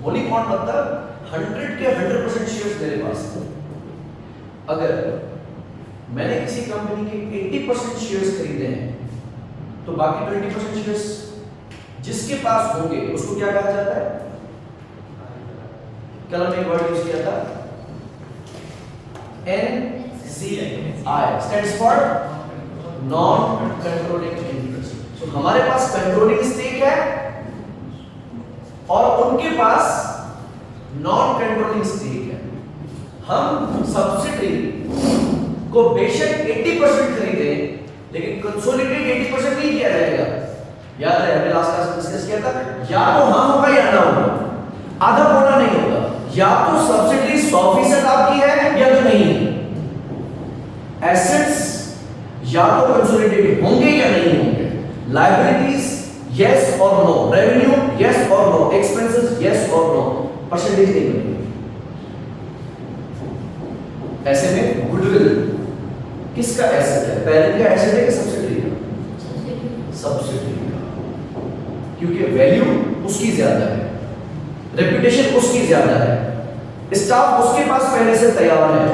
होली बॉन्ड मतलब 100 के 100% शेयर्स मेरे पास है। अगर मैंने किसी कंपनी के 80% शेयर्स खरीदे हैं, तो बाकी 20% शेयर्स जिसके पास होंगे उसको क्या कहा जाता है? कल हमने एक वर्ड यूज किया था, NCI stands for non controlling interest. तो हमारे पास कंट्रोलिंग स्टेक है और उनके पास नॉन कंट्रोलिंग स्टेक है। हम सब्सिडी को बेशक 80% खरीदे, लेकिन कंसोलिडेट 80% नहीं किया जाएगा। याद है हमने लास्ट क्लास में डिस्कस किया था, या तो हाँ होगा या ना होगा, आधा पौना नहीं होगा। या तो सब्सिडी 100% आपकी है या तो नहीं है। एसेट्स या तो कंसोलिडेटेड होंगे या नहीं होंगे। लायबिलिटीज यस और नो, रेवेन्यू यस और नो, एक्सपेंसेस यस और नो, परसेंटेज नहीं बनेगी। ऐसे में गुडविल किसका एसेट है? पेरेंट का एसेट है कि सब्सिडी का? सब्सिडी का, क्योंकि वैल्यू उसकी ज्यादा है, रेपुटेशन उसकी ज्यादा है, स्टाफ उसके पास पहले से तैयार है,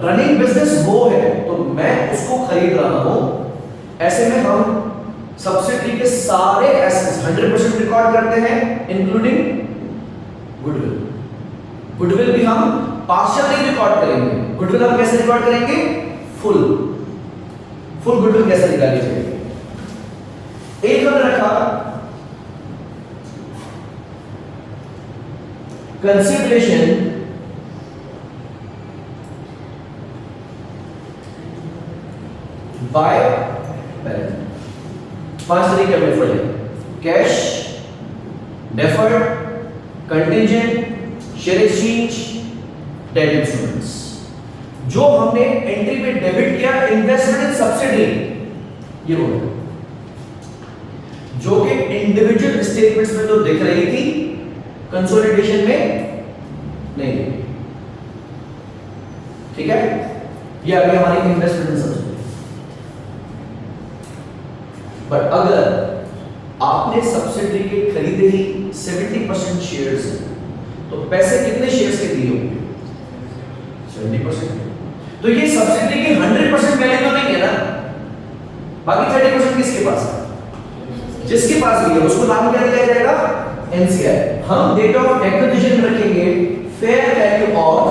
रनिंग बिजनेस वो है, तो मैं उसको खरीद रहा हूं। ऐसे में हम सब्सिडी के सारे एसेट्स 100% रिकॉर्ड करते हैं, इंक्लूडिंग गुडविल। गुडविल भी हम पार्शियल नहीं रिकॉर्ड करेंगे। गुडविल हम कैसे रिकॉर्ड करेंगे? फुल गुडविल कैसे निकाली जाएगी? एक हमने रखा कंसीडरेशन बाय पेरेंट। 5 तरीके में पढ़े: cash, deferred, contingent, share exchange, debt instruments. जो हमने एंट्री में डेबिट किया इन्वेस्टमेंट इन सब्सिडी, ये हो गया, जो कि इंडिविजुअल स्टेटमेंट्स में तो दिख रही थी, कंसोलिडेशन में नहीं। ठीक है, ये आ गई हमारी इन्वेस्टमेंट इन सब्सिडी। बट अगर आपने सब्सिडी के खरीदे ही 70% शेयर्स हैं, तो पैसे कितने शेयर्स के दिए होंगे? 70%। तो ये सब्सिडी की 100% वैल्यू तो नहीं है ना, बाकी 30% किसके पास है? जिसके पास भी है उसको नाम क्या दिया जाएगा? NCI। हम डेट ऑफ एक्विजिशन रखेंगे फेयर वैल्यू ऑफ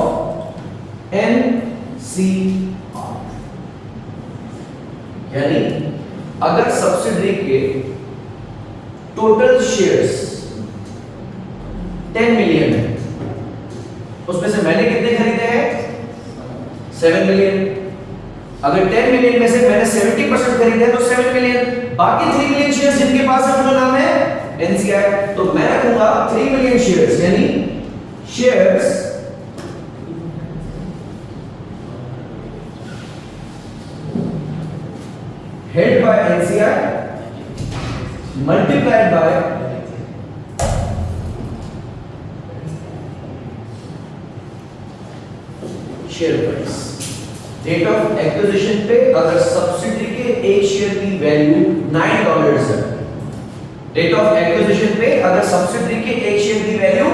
NCI। यानी अगर सब्सिडी के टोटल शेयर्स 10 मिलियन है, उसमें से मैंने कितने खरीदे हैं? 7 मिलियन। अगर 10 मिलियन में से मैंने 70% खरीदे हैं तो 7 मिलियन, बाकी 3 मिलियन शेयर्स जिनके पास है उनका नाम है एनसीआई। तो मैं रखूंगा 3 मिलियन शेयर्स, यानी shares held by NCI multiplied by share price. Date of acquisition पे अगर सब्सिडी के एक शेयर की वैल्यू $9 है, डेट ऑफ एक्विजिशन पे अगर सब्सिडी के एक शेयर की वैल्यू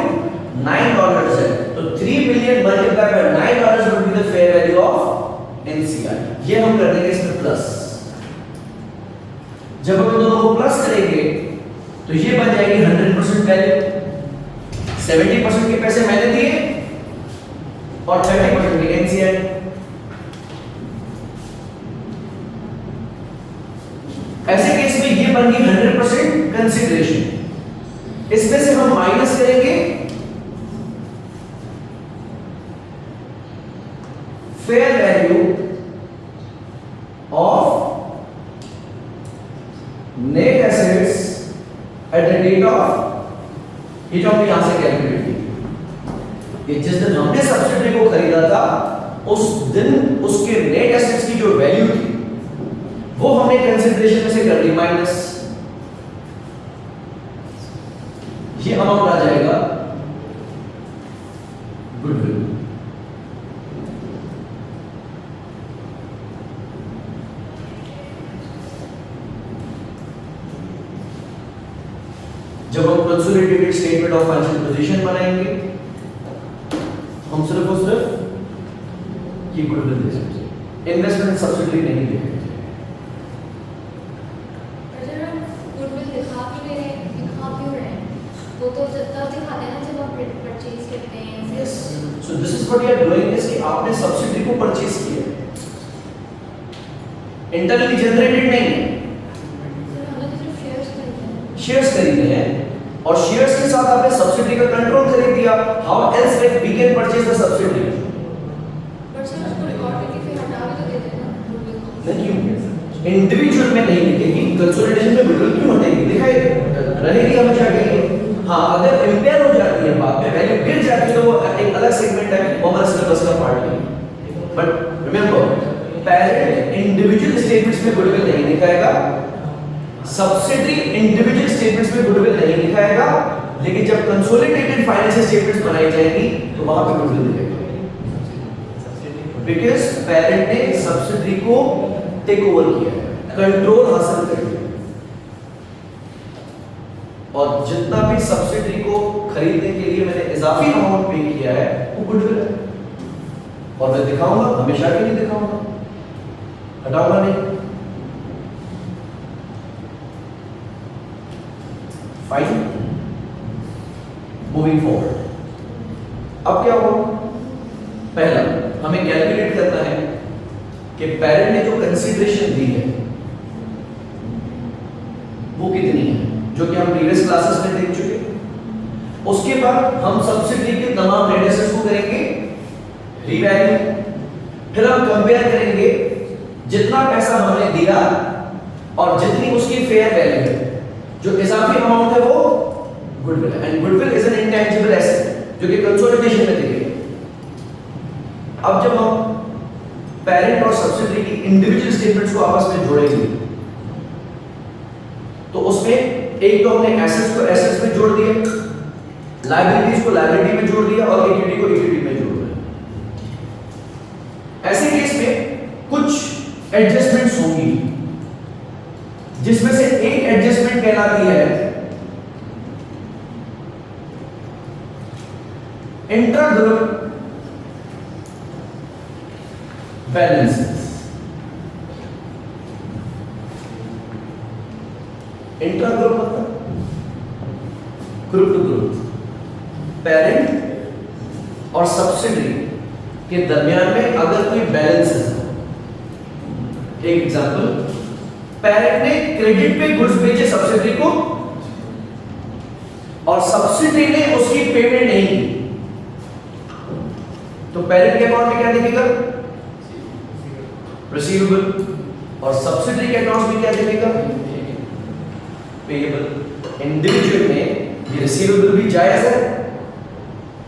$9 है, तो 3 million multiply by $9 would be the fair value of NCI. ये हम कर देंगे इसमें प्लस। जब हम दोनों को प्लस करेंगे तो ये बन जाएगी 100% वैल्यू। 70% के पैसे मैंने दिए और 30% की एनसीआई। ऐसे केस में ये बन गई 100% कंसीडरेशन। इसमें से हम माइनस करेंगे fair value of net assets at the date of, ये जो हमने यहां से कैलकुलेट की, जिस दिन हमने सब्सिडी को खरीदा था उस दिन उसके नेट एसेट्स की जो वैल्यू थी वो हमने कंसीडरेशन में से कर ली माइनस। ये अमाउंट आ जाएगा गुडविल। जब हम consolidated statement of financial position बनाएंगे हम सिर्फ और सिर्फ ये गुडविल दे सकते हैं, इन्वेस्टमेंट सब्सिडी नहीं देंगे। गुडविल दिखा क्यों रहे हैं? वो तो तब दिखाते हैं ना जब आप परचेज करते हैं। Yes, so this is what you are doing, is कि आपने सब्सिडी को परचेज किया, इंटरनली जनरेटेड नहीं है। शेयर्स खरीदे हैं और शेयर्स के साथ आपने सब्सिडी का कंट्रोल खरीद दिया। How else we can purchase the subsidy? But sir उसको रिकॉर्ड करके फिर हटा भी तो देते हैं ना। नहीं, क्यों इंडिविजुअल में नहीं लिखेगी, कंसोलिडेशन में बिल्कुल क्यों हटेगी, दिखाई रहेगी हमेशा कहीं। हाँ, अगर इंपेयर हो जाती है बाद में, वैल्यू गिर जाती है तो वो एक अलग सेगमेंट है, वो हमारा सिलेबस का पार्ट नहीं। But remember, parent individual statements में गुडविल नहीं दिखाएगा, सब्सिडी इंडिविजुअल स्टेटमेंट्स में गुडविल नहीं दिखाएगा, लेकिन जब कंसोलिडेटेड फाइनेंशियल स्टेटमेंट्स बनाई जाएंगी तो वहां पे गुडविल दिखेगा। बिकॉज़ पेरेंट ने सब्सिडी को टेक ओवर किया है, कंट्रोल हासिल कर लिया, और जितना भी सब्सिडी को खरीदने के लिए मैंने इजाफी अमाउंट पे किया है वो गुडविल है। और मैं दिखाऊंगा, हमेशा के लिए दिखाऊंगा, हटाऊंगा नहीं। Fine, moving forward. अब क्या होगा? पहला हमें कैलकुलेट करना है कि पेरेंट ने जो कंसीडरेशन दी है वो कितनी है, जो कि हम प्रीवियस क्लासेस में देख चुके। उसके बाद हम सब्सिडी के तमाम नेट एसेट्स को करेंगे रीवैल्यू, फिर हम कंपेयर करेंगे जितना पैसा हमने दिया और जितनी उसकी फेयर वैल्यू है, जो इजाफी अमाउंट है वो गुडविल है। And goodwill is an intangible asset जो कि कंसोलिडेशन में दिखेगा। अब जब हम पेरेंट और सब्सिडी की इंडिविजुअल स्टेटमेंट्स को आपस में जोड़ेंगे तो उसमें एक तो हमने एसेट्स को एसेट्स में जोड़ दिए, लायबिलिटीज को लायबिलिटी में जोड़ दिया और इक्विटी को इक्विटी में जोड़ दिया। ऐसे केस में कुछ एडजस्टमेंट्स होंगी, जिसमें से एक एडजस्टमेंट कहलाती है intra group balances. Intra group मतलब ग्रुप टू ग्रुप, पेरेंट और सब्सिडी के दरमियान में अगर कोई बैलेंस है। एक एग्जांपल, पेरेंट ने क्रेडिट पे गुड्स बेचे सब्सिडी को और सब्सिडी ने उसकी पेमेंट नहीं की, तो पेरेंट के अकाउंट में क्या दिखेगा? रिसीवेबल, और सब्सिडरी के अकाउंट्स में क्या दिखेगा? पेएबल। इंडिविजुअल में ये रिसीवेबल भी जायज है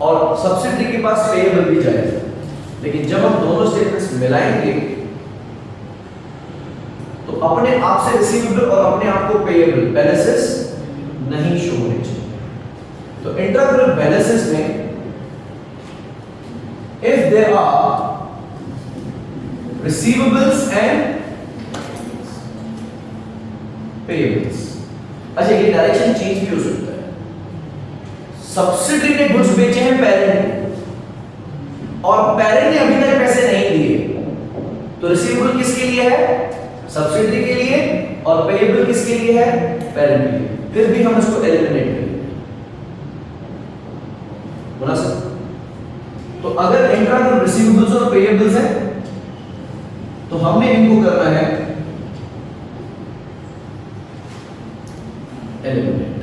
और सब्सिडरी के पास पेएबल भी जायज है, लेकिन जब हम दोनों स्टेटमेंट्स मिलाएंगे तो अपने आप से रिसीवेबल और अपने आप को पेएबल बैलेंसेस नहीं शो होने चाहिए। तो इंट्राग्रुप बैलेंसेस में if there are receivables and payables, अच्छा ये डायरेक्शन चेंज भी हो सकता है। सब्सिडरी ने गुड्स बेचे हैं पेरेंट और पेरेंट ने अभी तक पैसे नहीं दिए, तो रिसीवेबल किसके लिए है? सब्सिडरी के लिए, और पेएबल किसके लिए है? पेरेंट के लिए। फिर भी हम इसको एलिमिनेट करेंगे, बोला सर। तो अगर इंट्राग्रुप रिसीवेबल्स और पेएबल्स हैं तो हमने इनको करना है एलिमिनेट।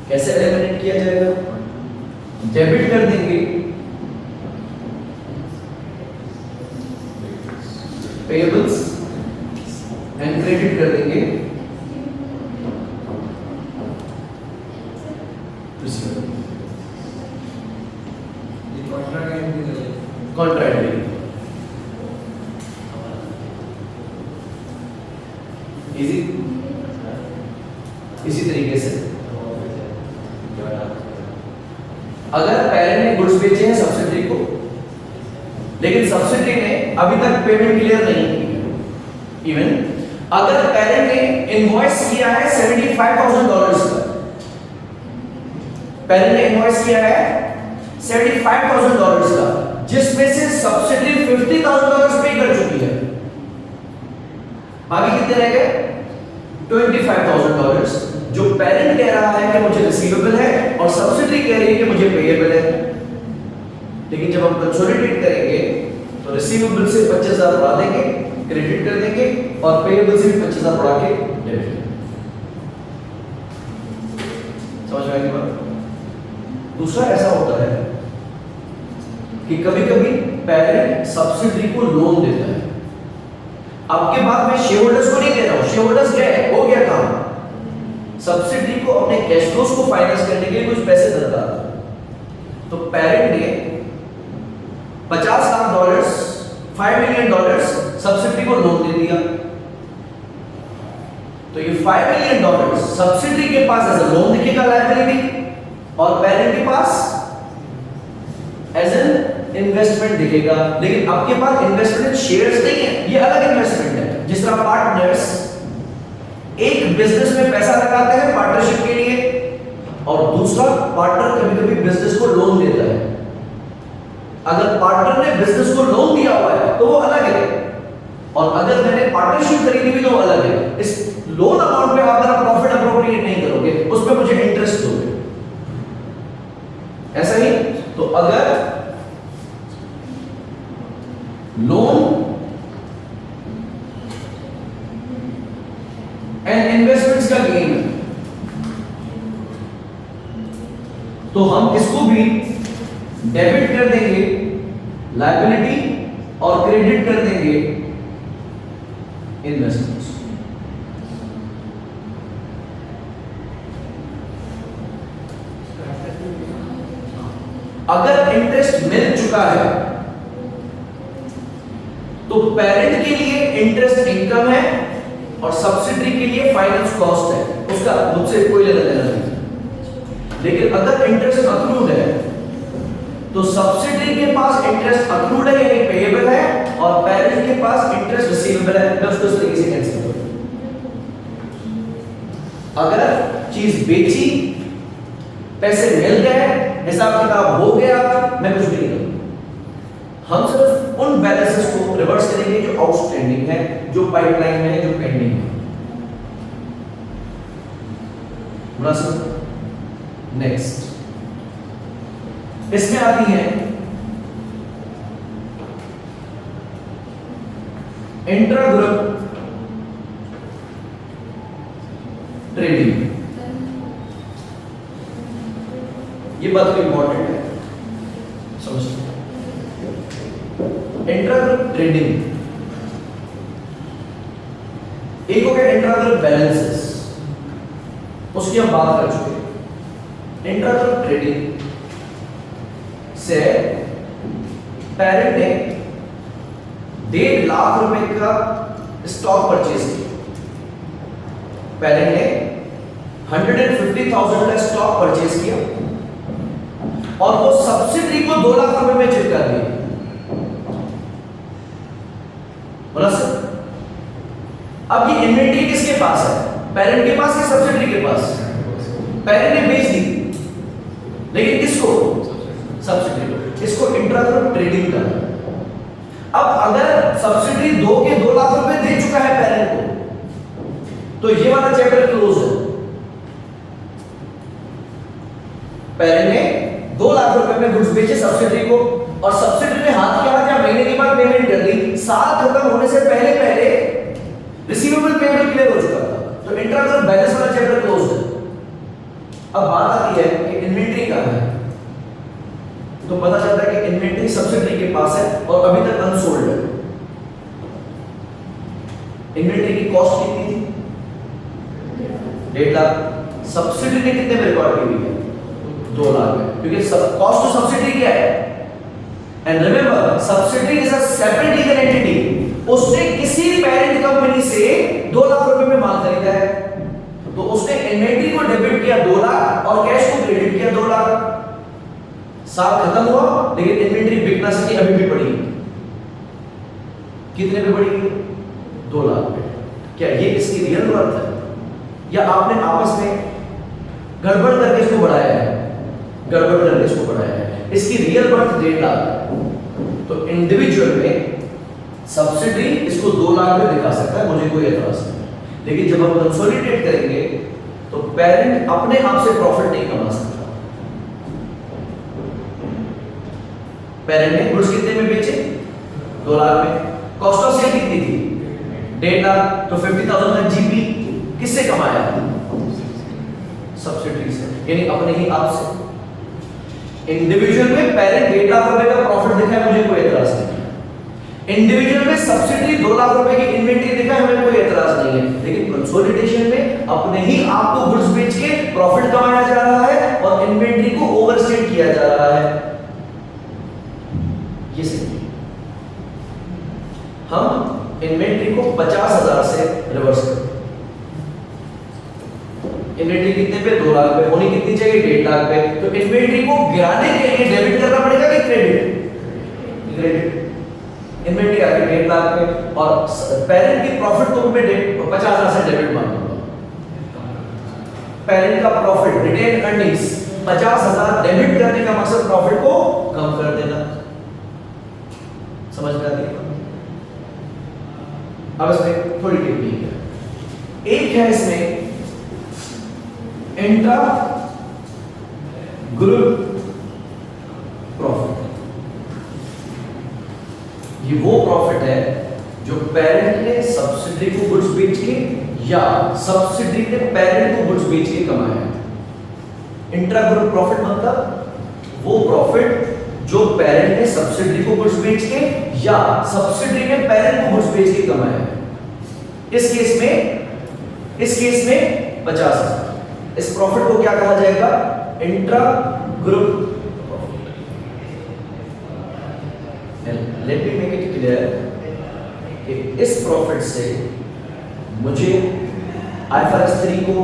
कैसे एलिमिनेट किया जाएगा? डेबिट कर देंगे पेएबल्स एंड क्रेडिट कर देंगे रिसीवेबल्स। Contract easy. इसी तरीके से अगर पेरेंट ने गुड्स बेचे हैं सब्सिडरी को, लेकिन सब्सिडरी ने अभी तक पेमेंट क्लियर नहीं की, इवन अगर पेरेंट ने इनवॉइस किया है $75,000 का, पेरेंट ने इनवॉइस किया है $75,000 का, जिसमें से सब्सिडरी $50,000 पे कर चुकी है, आगे कितने रह गए? $25,000, जो पेरेंट कह रहा है कि मुझे रिसीवेबल है और सब्सिडरी कह रही है कि मुझे पेएबल है। लेकिन जब हम कंसोलिडेट करेंगे तो रिसीवेबल से 25,000 बढ़ा देंगे, क्रेडिट कर देंगे, और पेएबल से भी 25,000 बढ़ा के डेबिट कर देंगे। समझ में आई बात? दूसरा ऐसा होता है कि कभी-कभी पेरेंट सब्सिडरी को लोन देता है। आपके बात में शेयर होल्डर्स को नहीं दे रहा हूं, शेयर होल्डर्स गए, हो गया काम। सब्सिडरी को अपने कैश फ्लोस को फाइनेंस करने के लिए कुछ पैसे दरकार था, तो पेरेंट ने $50,000 $5 मिलियन सब्सिडरी को लोन दे दिया। तो ये $5 मिलियन सब्सिडरी के पास एज अ लोन दिखेगा लायबिलिटी, और पेरेंट के पास एज एन इन्वेस्टमेंट दिखेगा। लेकिन आपके पास इन्वेस्टमेंट शेयर्स नहीं है, ये अलग इन्वेस्टमेंट है। जिस तरह पार्टनर्स एक बिजनेस में पैसा लगाते हैं पार्टनरशिप के लिए, और दूसरा पार्टनर कभी-कभी बिजनेस को लोन देता है। अगर पार्टनर ने बिजनेस को लोन दिया हुआ है तो वो अलग है, और अगर मैंने पार्टनरशिप खरीदी हुई तो वो अलग है। इस लोन अमाउंट पे अगर आप प्रॉफिट अप्रोप्रिएट नहीं करोगे, उस पे मुझे इंटरेस्ट दोगे, ऐसा ही। तो अगर लोन एंड इन्वेस्टमेंट्स का गेम है, तो हम इसको भी डेबिट कर देंगे लायबिलिटी और क्रेडिट कर देंगे इन्वेस्टमेंट्स। अगर इंटरेस्ट मिल चुका है तो पेरेंट के लिए इंटरेस्ट इनकम है और सब्सिडरी के लिए फाइनेंस कॉस्ट है, उसका मुझसे कोई लेना देना नहीं। लेकिन अगर इंटरेस्ट अक्रूड है तो सब्सिडरी के पास इंटरेस्ट अक्रूड है यानी पेएबल है, और पेरेंट के पास इंटरेस्ट रिसीवेबल है। मैं उसको इस तरीके से कैंसिल करूं। अगर चीज बेची, पैसे मिल गए, हिसाब किताब हो गया, मैं कुछ नहीं करूंगा। हम सिर्फ उन बैलेंसेस को रिवर्स करेंगे जो आउटस्टैंडिंग है, जो पाइपलाइन में है, जो पेंडिंग है। नेक्स्ट इसमें आती है इंट्रा ग्रुप ट्रेडिंग। ये बात तो इंपॉर्टेंट है, समझ। इंट्रा ग्रुप ट्रेडिंग एक हो गया इंट्राग्रुप बैलेंसेस, उसकी हम बात कर चुके हैं। इंट्राग्रुप ट्रेडिंग से पेरेंट ने 1.5 लाख रुपए का स्टॉक परचेज किया। पेरेंट ने 150,000 का स्टॉक परचेज किया और वो सब्सिडी को 2 लाख रुपए में चिपका दिया। बोला सर, अब ये इन्वेंट्री किसके पास है? पेरेंट के पास या सब्सिडी के पास? पेरेंट ने बेच दी, लेकिन किसको? सब्सिडी को। इसको इंट्राग्रुप ट्रेडिंग करना। अब अगर सब्सिडी 2 लाख रुपए दे चुका है पेरेंट को, तो ये वाला चैप्टर क्लोज है। पेरेंट ने 2 लाख रुपए में गुड्स बेचे सब्सिडी को, और सब्सिडी ने हाथ क्या क्या महीने के बाद पेमेंट कर दी। साल खत्म होने से पहले पहले रिसीवेबल पेमेंट क्लियर हो चुका था, तो इंट्राग्रुप बैलेंस वाला चैप्टर क्लोज है। अब बात आती है कि इन्वेंट्री कहां है, तो पता चलता है कि इन्वेंट्री सब्सिडी के पास है और अभी तक अनसोल्ड है। इन्वेंट्री की कॉस्ट कितनी थी? 1.5 लाख। सब्सिडी ने कितने में रिकॉर्ड की हुई है? 2 लाख है, क्योंकि कॉस्ट टू सब्सिडी क्या है? And remember, subsidy is a separate legal entity. उसने किसी पेरेंट कंपनी से 2 लाख रुपए में माल खरीदा है, तो उसने इन्वेंट्री को डेबिट किया 2 लाख और कैश को क्रेडिट किया 2 लाख। साल खत्म हुआ, लेकिन इन्वेंट्री बिक ना सकी, अभी भी पड़ी। कितने पे पड़ी? 2 लाख पे। क्या ये इसकी रियल वर्थ है, या आपने आपस में गड़बड़ करके इसको बढ़ाया है? गड़बड़ करके इसको बढ़ाया है। इसकी रियल वर्थ 1.5 लाख है। तो इंडिविजुअल में सब्सिडी इसको 2 लाख में दिखा सकता है, मुझे कोई एतराज नहीं। लेकिन जब हम कंसोलिडेट करेंगे तो पेरेंट अपने आप से प्रॉफिट नहीं कमा सकता। पेरेंट ने गुड्स कितने में बेचे? 2 लाख में। कॉस्ट ऑफ सेल कितनी थी? 1.5 लाख। तो 50,000 का जीपी किससे कमाया? सब्सिडी से, यानी अपने ही आप से। इंडिविजुअल में पेरेंट 1.5 लाख रुपए का प्रॉफिट दिखा है, मुझे कोई एतराज नहीं। इंडिविजुअल में सब्सिडी 2 लाख रुपए की इन्वेंट्री दिखा है, हमें कोई एतराज नहीं है। लेकिन कंसोलिडेशन में अपने ही आप को गुड्स बेच के प्रॉफिट कमाया जा रहा है और इन्वेंट्री को ओवरस्टेट किया जा रहा है। ये सही। हम इन्वेंट्री को 50,000 से रिवर्स करें। इन्वेंट्री कितने पे? 2 लाख पे। होनी कितनी चाहिए? 1.5 लाख पे। तो इन्वेंट्री को गिराने के लिए डेबिट करना पड़ेगा कि क्रेडिट? क्रेडिट। इन्वेंट्री आ गई 1.5 लाख पे, और पेरेंट की प्रॉफिट को मैं 50,000 से डेबिट मानूंगा। पेरेंट का प्रॉफिट, रिटेन अर्निंग्स 50,000 डेबिट करने का मकसद प्रॉफिट को कम कर देना। समझ में आती है? अब इसमें थोड़ी टेक्निक है। एक है इसमें इंट्रा ग्रुप प्रॉफिट। ये वो प्रॉफिट है जो पेरेंट ने सब्सिडी को गुड्स बेच के या सब्सिडी ने पेरेंट को गुड्स बेच के कमाया है। इंट्रा ग्रुप प्रॉफिट मतलब वो प्रॉफिट जो पेरेंट ने सब्सिडी को गुड्स बेच के या सब्सिडी ने पेरेंट को गुड्स बेच के कमाया है। इस केस में 50,000। इस प्रॉफिट को क्या कहा जाएगा? Intra group. Let me make it clear कि इस प्रॉफिट से मुझे IFRS 3 को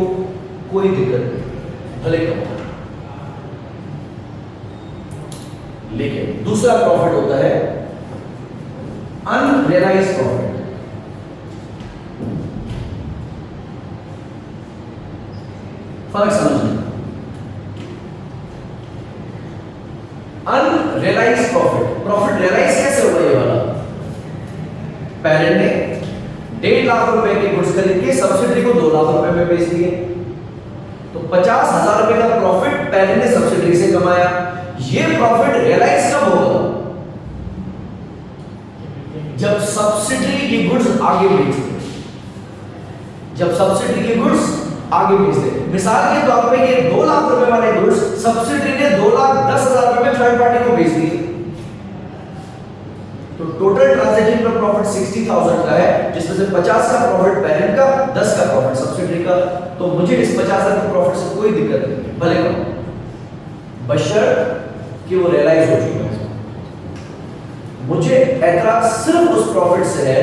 कोई दिक्कत नहीं, भले कम। लेकिन दूसरा प्रॉफिट होता है अनरियलाइज्ड प्रॉफिट। फर्क समझना। अनरियलाइज्ड प्रॉफिट रियलाइज कैसे होगा? ये वाला पेरेंट ने 1.5 लाख रुपए के गुड्स खरीद के सब्सिडी को 2 लाख रुपए में बेच दिए, तो 50,000 रुपए का प्रॉफिट पेरेंट ने सब्सिडी से कमाया। ये प्रॉफिट रियलाइज कब होगा? जब सब्सिडी की गुड्स आगे बेच दे। जब सब्सिडी की गुड्स आगे बेच दे। मिसाल के तौर पे ये 2 लाख रुपए वाले गुड्स सब्सिडी ने 2,10,000 रुपए थर्ड पार्टी को बेच दिए, तो टोटल ट्रांजैक्शन इमेजिन पर प्रॉफिट 60,000 का है, जिसमें से 50 का प्रॉफिट पेरेंट का, 10 का प्रॉफिट सब्सिडरी का, तो मुझे इस 50,000 के प्रॉफिट से कोई दिक्कत नहीं, भले करो, बशर्ते कि वो रियलाइज हो चुका है। मुझे एतराज सिर्फ उस प्रॉफिट से है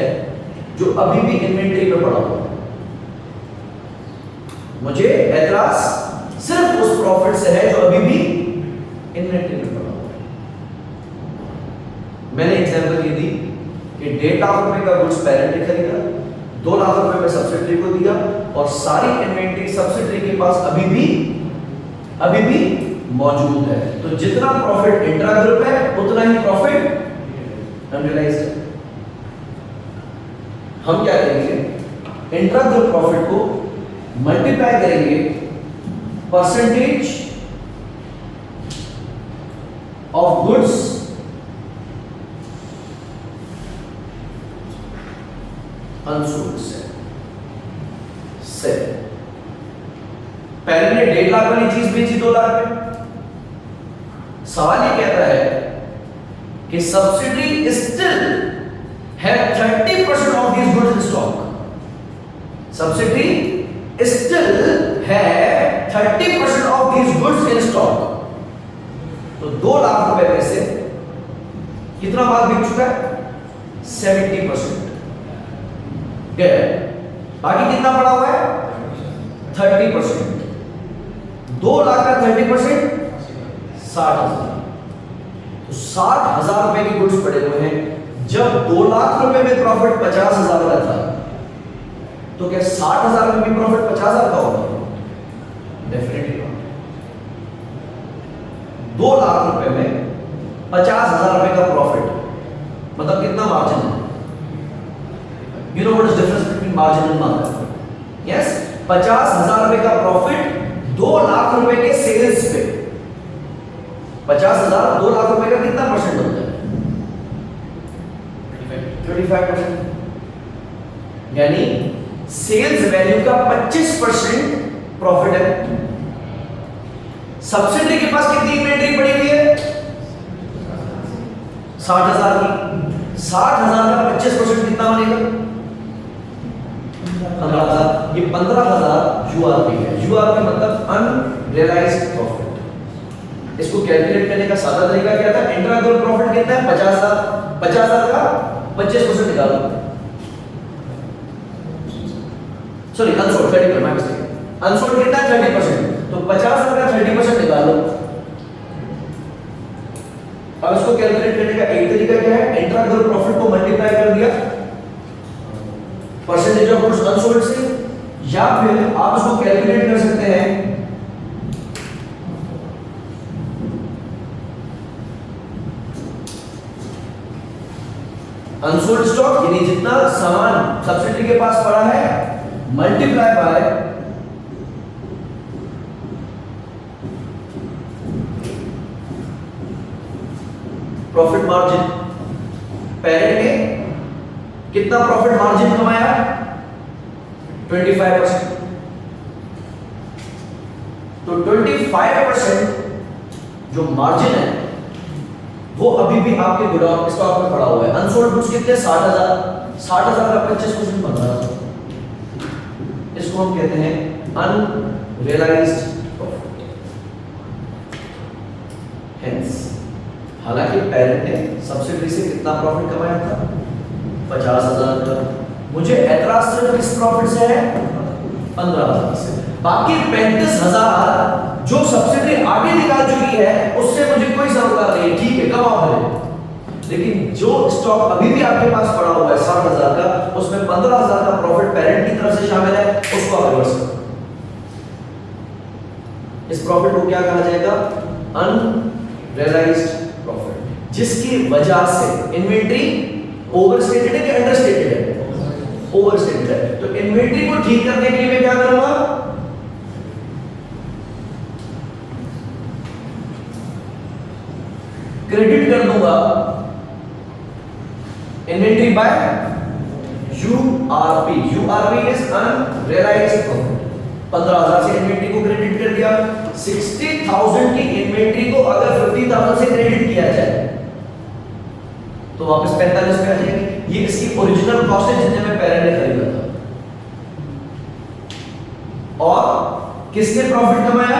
जो अभी भी इन्वेंटरी में पड़ा हुआ है। मुझे एतराज सिर्फ उस प्रॉफिट से है जो अभी भी इन्वेंटरी में पड़ा हुआ है। मैंने एग्जांपल ये दी कि 1.5 लाख रुपए का गुड्स पेरेंट ने खरीदा, 2 लाख रुपए में सब्सिडरी को दिया, और सारी इन्वेंटरी सब्सिडरी के पास अभी भी मौजूद है। तो जितना प्रॉफिट इंट्रा ग्रुप है उतना ही प्रॉफिट अनरियलाइज्ड है। हम क्या करेंगे, इंट्रा ग्रुप प्रॉफिट को मल्टीप्लाई करेंगे परसेंटेज ऑफ गुड्स अनसोल्ड से। पहले ने 1.5 लाख वाली चीज बेची 2 लाख में। सवाल ये कहता है कि सब्सिडी स्टिल है 30% of this goods in stock. Subsidy still है 30% of this goods in stock. तो 2 लाख रुपए में से कितना माल बिक चुका है? 70% गया। बाकी कितना पड़ा हुआ है? 30%। 2 लाख का 30% 60,000। तो 60,000 रुपए की गुड्स पड़े हुए हैं। जब 2 लाख रुपए में प्रॉफिट 50,000 का था, तो क्या 60,000 में भी प्रॉफिट 50,000 का होगा? Definitely not. 2 लाख रुपए में 50,000 रुपए का प्रॉफिट, मतलब कितना मार्जिन है? You know what is difference between margin and markup? Yes, 50,000 रुपए का प्रॉफिट 2 लाख रुपए के सेल्स पे। 50,000 2 लाख रुपए का कितना परसेंट होता है? 25%। यानी सेल्स वैल्यू का 25% प्रॉफिट है। सब्सिडी के पास कितनी इन्वेंटरी पड़ी हुई है? 60,000 की। 60,000 का 25% कितना बनेगा? 15,000। ये 15,000 यूआरपी है। यूआरपी मतलब अनरियलाइज्ड प्रॉफिट। इसको कैलकुलेट करने का सादा तरीका क्या था? इंट्रा ग्रुप प्रॉफिट कितना है? 50,000 का 25% निकालो। Sorry, unsold 30%, my mistake. Unsold कितना है? 30%। तो 50,000 का 30% निकालो। अब इसको कैलकुलेट करने का एक तरीका क्या है? इंट्रा ग्रुप प्रॉफिट को मल्टीप्लाई कर दिया परसेंटेज ऑफ गुड्स अनसोल्ड से, या फिर आप इसको कैलकुलेट कर सकते हैं अनसोल्ड स्टॉक, यानी जितना सामान सब्सिडी के पास पड़ा है multiply by profit margin. Parent ने कितना प्रॉफिट मार्जिन कमाया? 25%। तो 25% जो मार्जिन है वो अभी भी आपके गोडाउन स्टॉक में पड़ा हुआ है। अनसोल्ड गुड्स कितने? 60,000। 60,000 का 25% 15,000। इसको हम कहते हैं अनरियलाइज्ड प्रॉफिट। हेंस हालांकि पेरेंट ने सब्सिडी से कितना प्रॉफिट कमाया था? 50,000 का। मुझे एतराज सिर्फ किस प्रॉफिट से है? 15,000 से। बाकी 35,000 जो सब्सिडी आगे निकाल चुकी है उससे मुझे कोई सरोकार नहीं। ठीक है, कमाओ भले, लेकिन जो स्टॉक अभी भी आपके पास पड़ा हुआ है 60,000 का, उसमें 15,000 का प्रॉफिट पेरेंट की तरफ से शामिल है, उसको आप रिवर्स करो। इस प्रॉफिट को क्या कहा जाएगा? अनरियलाइज्ड प्रॉफिट, जिसकी वजह से इन्वेंटरी ओवरस्टेटेड है कि अंडरस्टेटेड है? ओवरस्टेटेड है। तो इन्वेंटरी को ठीक करने के लिए मैं क्या करूंगा? क्रेडिट कर दूंगा inventory by URP. URP is unrealised profit. 15,000 से इन्वेंटरी को क्रेडिट कर दिया। 60,000 की इन्वेंटरी को अगर 50,000 से क्रेडिट किया जाए तो वापस 45 पे आ जाएगी। ये इसकी ओरिजिनल कॉस्ट है जितने में पेरेंट ने खरीदा था। और किसने प्रॉफिट कमाया?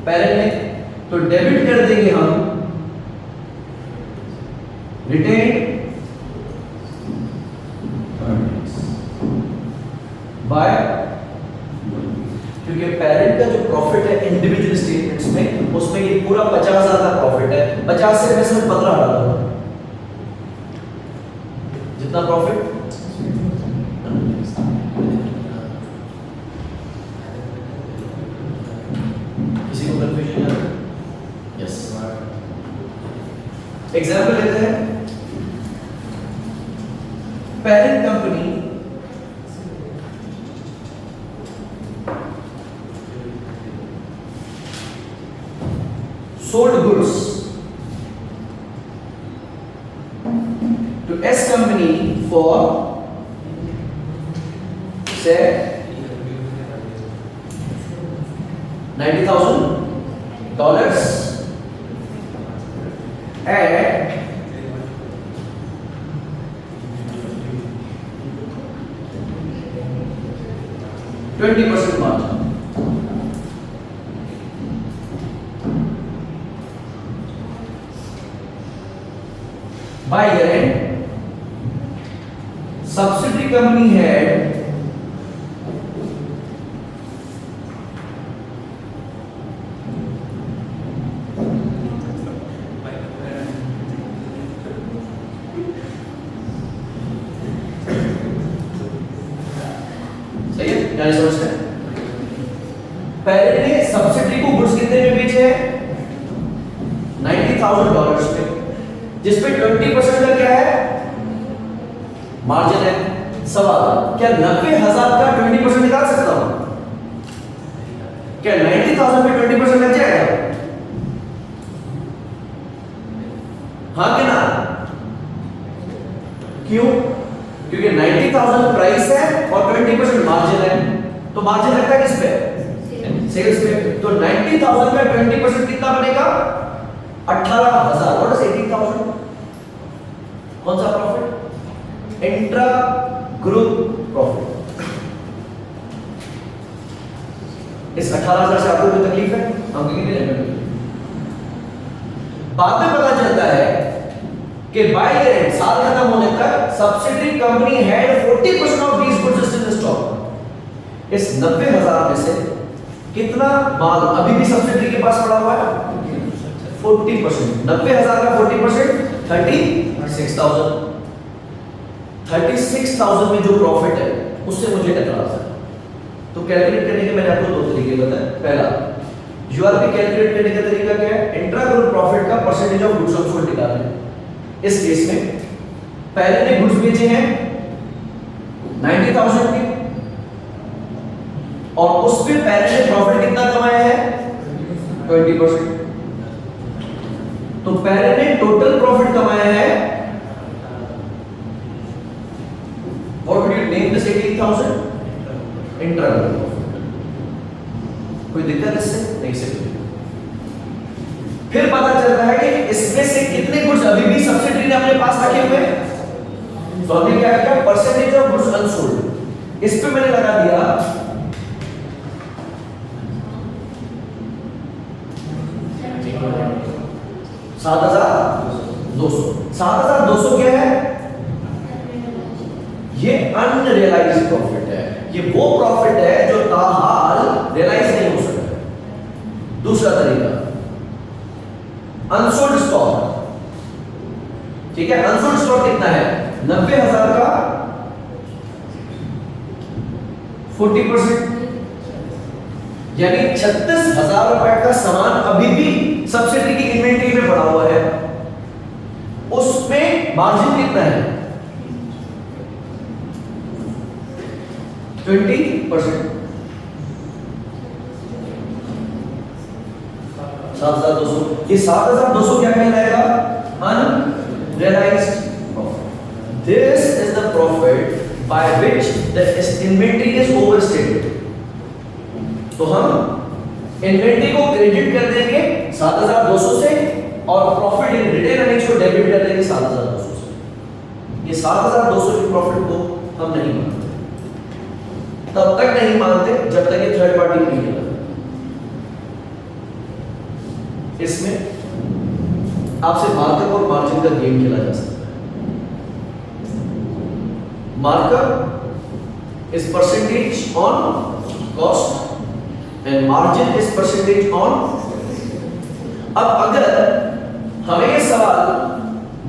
पेरेंट ने। तो डेबिट कर देंगे हम रिटेन बाय, क्योंकि पेरेंट का जो प्रॉफिट है इंडिविजुअल स्टेटमेंट्स में, उसमें ये पूरा 50,000 का प्रॉफिट है। 50 से मैं सिर्फ 15 हटा दूंगा, जितना प्रॉफिट किसी को कंफ्यूजन है? यस, एग्जाम्पल लेते हैं। Parent company sold goods to S company for say $90,000 at 20% margin. By year end, subsidiary company had सही है, क्या समझते हैं? पेरेंट ने सब्सिडी को गुड्स कितने में बेचे हैं? $90,000 पे, जिसपे 20% का क्या है? मार्जिन है। सवाल, क्या 90,000 का 20% निकाल सकता हूं? क्या 90,000 पे 20% लग जाएगा? हाँ कि ना? क्यों? क्योंकि 90,000 प्राइस है और 20% मार्जिन है, तो मार्जिन लगता है किस पे? सेल्स पे। तो 90,000 का 20% कितना बनेगा? 18,000। What is 18,000? कौन सा प्रॉफिट? Intra group profit. इस 18,000 से आपको कोई तकलीफ है? हम कहेंगे नहीं। बाद में पता चलता है कि बाय ईयर एंड, साल खत्म होने तक, subsidiary company had 40% of these goods still in stock. इस 90,000 में से कितना माल अभी भी सब्सिडरी के पास पड़ा हुआ है? 40%। 90,000 का 40% 36,000। 36,000 में जो प्रॉफिट है उससे मुझे टकरा सकता है। तो कैलकुलेट करने के मैंने आपको दो तरीके बताए। पहला, यूआरपी कैलकुलेट करने का तरीका क्या है? इंट्रा ग्रुप प्रॉफिट का परसेंटेज ऑफ गुड्स सोल्ड निकालना है। इस केस में पहले ने गुड्स बेचे हैं 90,000 के, और उस पे पहले ने प्रॉफिट कितना कमाया है? 20%। तो पहले ने टोटल प्रॉफिट कमाया है, what would you name this 18,000? Internal profit. कोई दिक्कत इससे? नहीं से। फिर पता चलता है कि इसमें से कितने गुड्स अभी भी सब्सिडरी ने अपने पास रखे हुए हैं। तो हमने क्या किया? परसेंटेज ऑफ गुड्स अनसोल्ड, इस पे मैंने लगा दिया 7,200। 7,200 क्या है? ये अनरियलाइज्ड प्रॉफिट है। ये वो प्रॉफिट है जो ताहाल रियलाइज नहीं हो सकता। दूसरा तरीका, अनसोल्ड स्टॉक। ठीक है, अनसोल्ड स्टॉक कितना है? 90,000 का 40%, यानी 36,000 रुपए का सामान अभी भी सब्सिडी की इन्वेंटरी में पड़ा हुआ है। उसमें मार्जिन कितना है? 20%। 7,200। ये 7,200 क्या कहलाएगा? Unrealized profit. This is the profit by which the inventory is overstated. तो हम इन्वेंटरी को क्रेडिट कर देंगे 7,200 से, और प्रॉफिट इन रिटेन अर्निंग्स को डेबिट कर देंगे 7,200 से। ये 7,200 की प्रॉफिट को हम नहीं मानते। तब तक नहीं मानते जब तक ये थर्ड पार्टी नहीं मिला। इसमें आपसे मार्कअप और मार्जिन का गेम खेला जा सकता है। Markup is percentage on cost and margin is percentage on. अब अगर हमें ये सवाल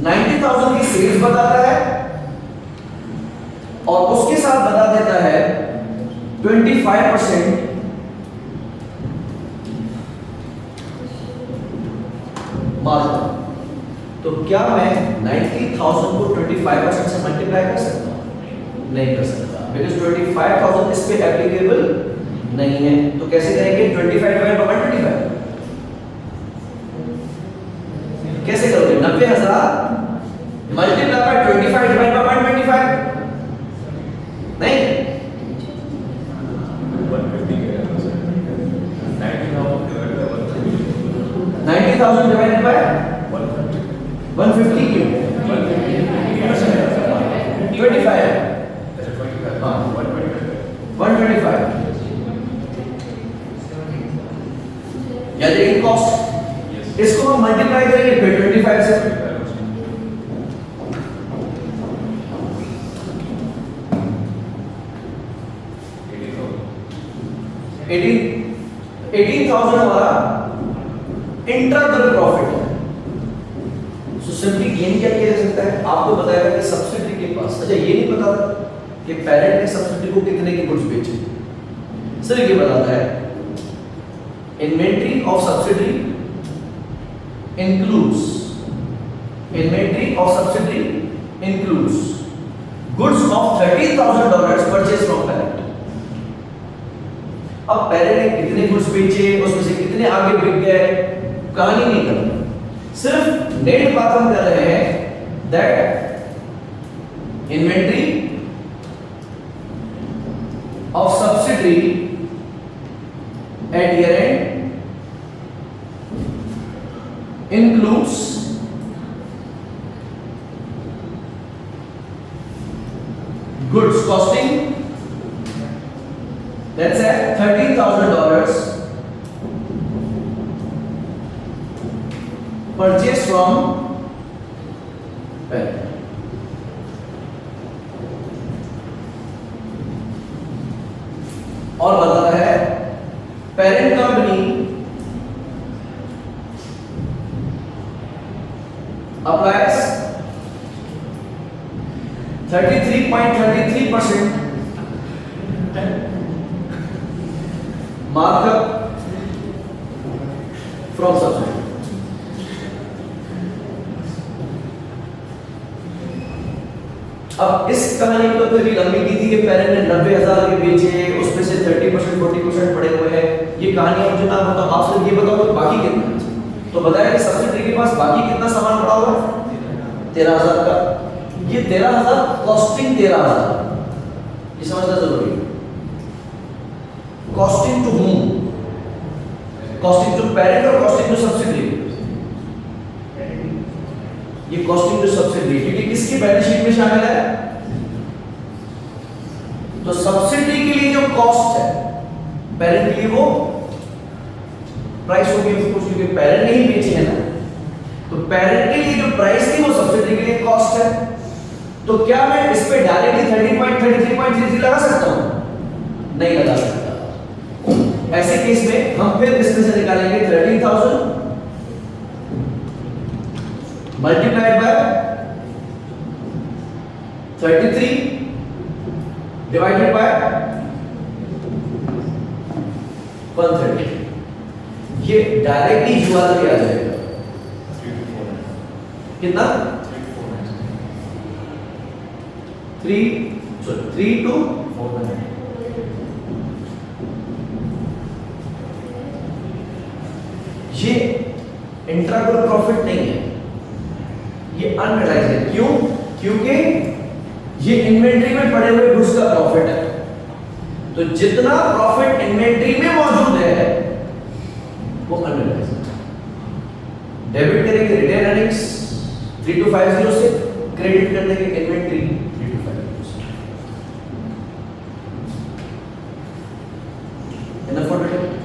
90,000 की सेल्स बताता है और उसके साथ बता देता है 25% मार्जिन, तो क्या मैं 90,000 को 25% से मल्टीप्लाई कर सकता हूं? नहीं कर सकता, बिकॉज 25,000 इस पे एप्लीकेबल नहीं है। तो कैसे करेंगे? 25 डिवाइड बाय 125 कैसे करोगे? 90,000 मल्टीप्लाई बाय 25 डिवाइड बाय 125 नहीं 90,000 डिवाइडेड बाय 150 क्यों? 25 हाँ 125 या देखिए कॉस्ट, इसको हम मल्टीप्लाई करेंगे फिर 25 से। 18,000 हमारा इंट्राग्रुप प्रॉफिट है। सो सिंपली गेन क्या किया जा सकता है? आपको बताया कि सब्सिडी के पास, अच्छा ये नहीं पता कि पेरेंट ने सब्सिडी को कितने के गुड्स बेचे, सिर्फ ये बताता है inventory of subsidy includes inventory of subsidiary includes goods of $30,000 purchased from parent। अब पेरेंट ने कितने गुड्स बेचे, उसमें से कितने आगे बिक गए, कहानी नहीं कर रहे, सिर्फ नेट बात हम कर रहे हैं that inventory of subsidiary at year end includes goods costing, let's say $13,000 purchased from parent। और बताता है parent company applies 33.33% markup from subsidy। अब इस कहानी को तो भी लंबी की थी कि पेरेंट ने 90,000 के बेचे, उसमें से 30% 40% पड़े हुए हैं। ये कहानी अब जो ना बताओ, आप सिर्फ ये बताओ कि बाकी कितना है। तो बताया कि सब्सिडी के पास बाकी कितना सामान पड़ा हुआ है? 13,000 का। ये 13,000 कॉस्टिंग 13,000, ये समझना जरूरी है। Costing to whom? Costing to parent और कॉस्टिंग टू सब्सिडी? ये कॉस्टिंग टू सब्सिडी क्योंकि किसकी बैलेंस शीट में शामिल है? तो सब्सिडी के लिए जो कॉस्ट है पेरेंट के लिए वो प्राइस होगी, क्योंकि पेरेंट ने ही बेची है ना, तो पेरेंट के लिए जो प्राइस थी वो सब्सिडी के लिए कॉस्ट है। तो क्या मैं इस पे डायरेक्टली 30.33.33 लगा सकता हूं? नहीं लगा सकता। ऐसे केस में हम फिर इसमें से निकालेंगे 13,000 मल्टीप्लाइड बाय 33 डिवाइडेड बाय 130। ये डायरेक्टली जुआल पे आ जाएगा कितना? 3 to 4। ये इंट्राग्रुप प्रॉफिट नहीं है, ये अनरियलाइज्ड है। क्यों? क्योंकि ये इन्वेंट्री में पड़े हुए गुड्स का प्रॉफिट है। तो जितना प्रॉफिट इन्वेंट्री में मौजूद है वो अनरियलाइज्ड। डेबिट करेंगे रिटेन अर्निंग्स 3250 से, क्रेडिट कर देंगे इन्वेंट्री 3 to 5%। इनफ फॉर बेटा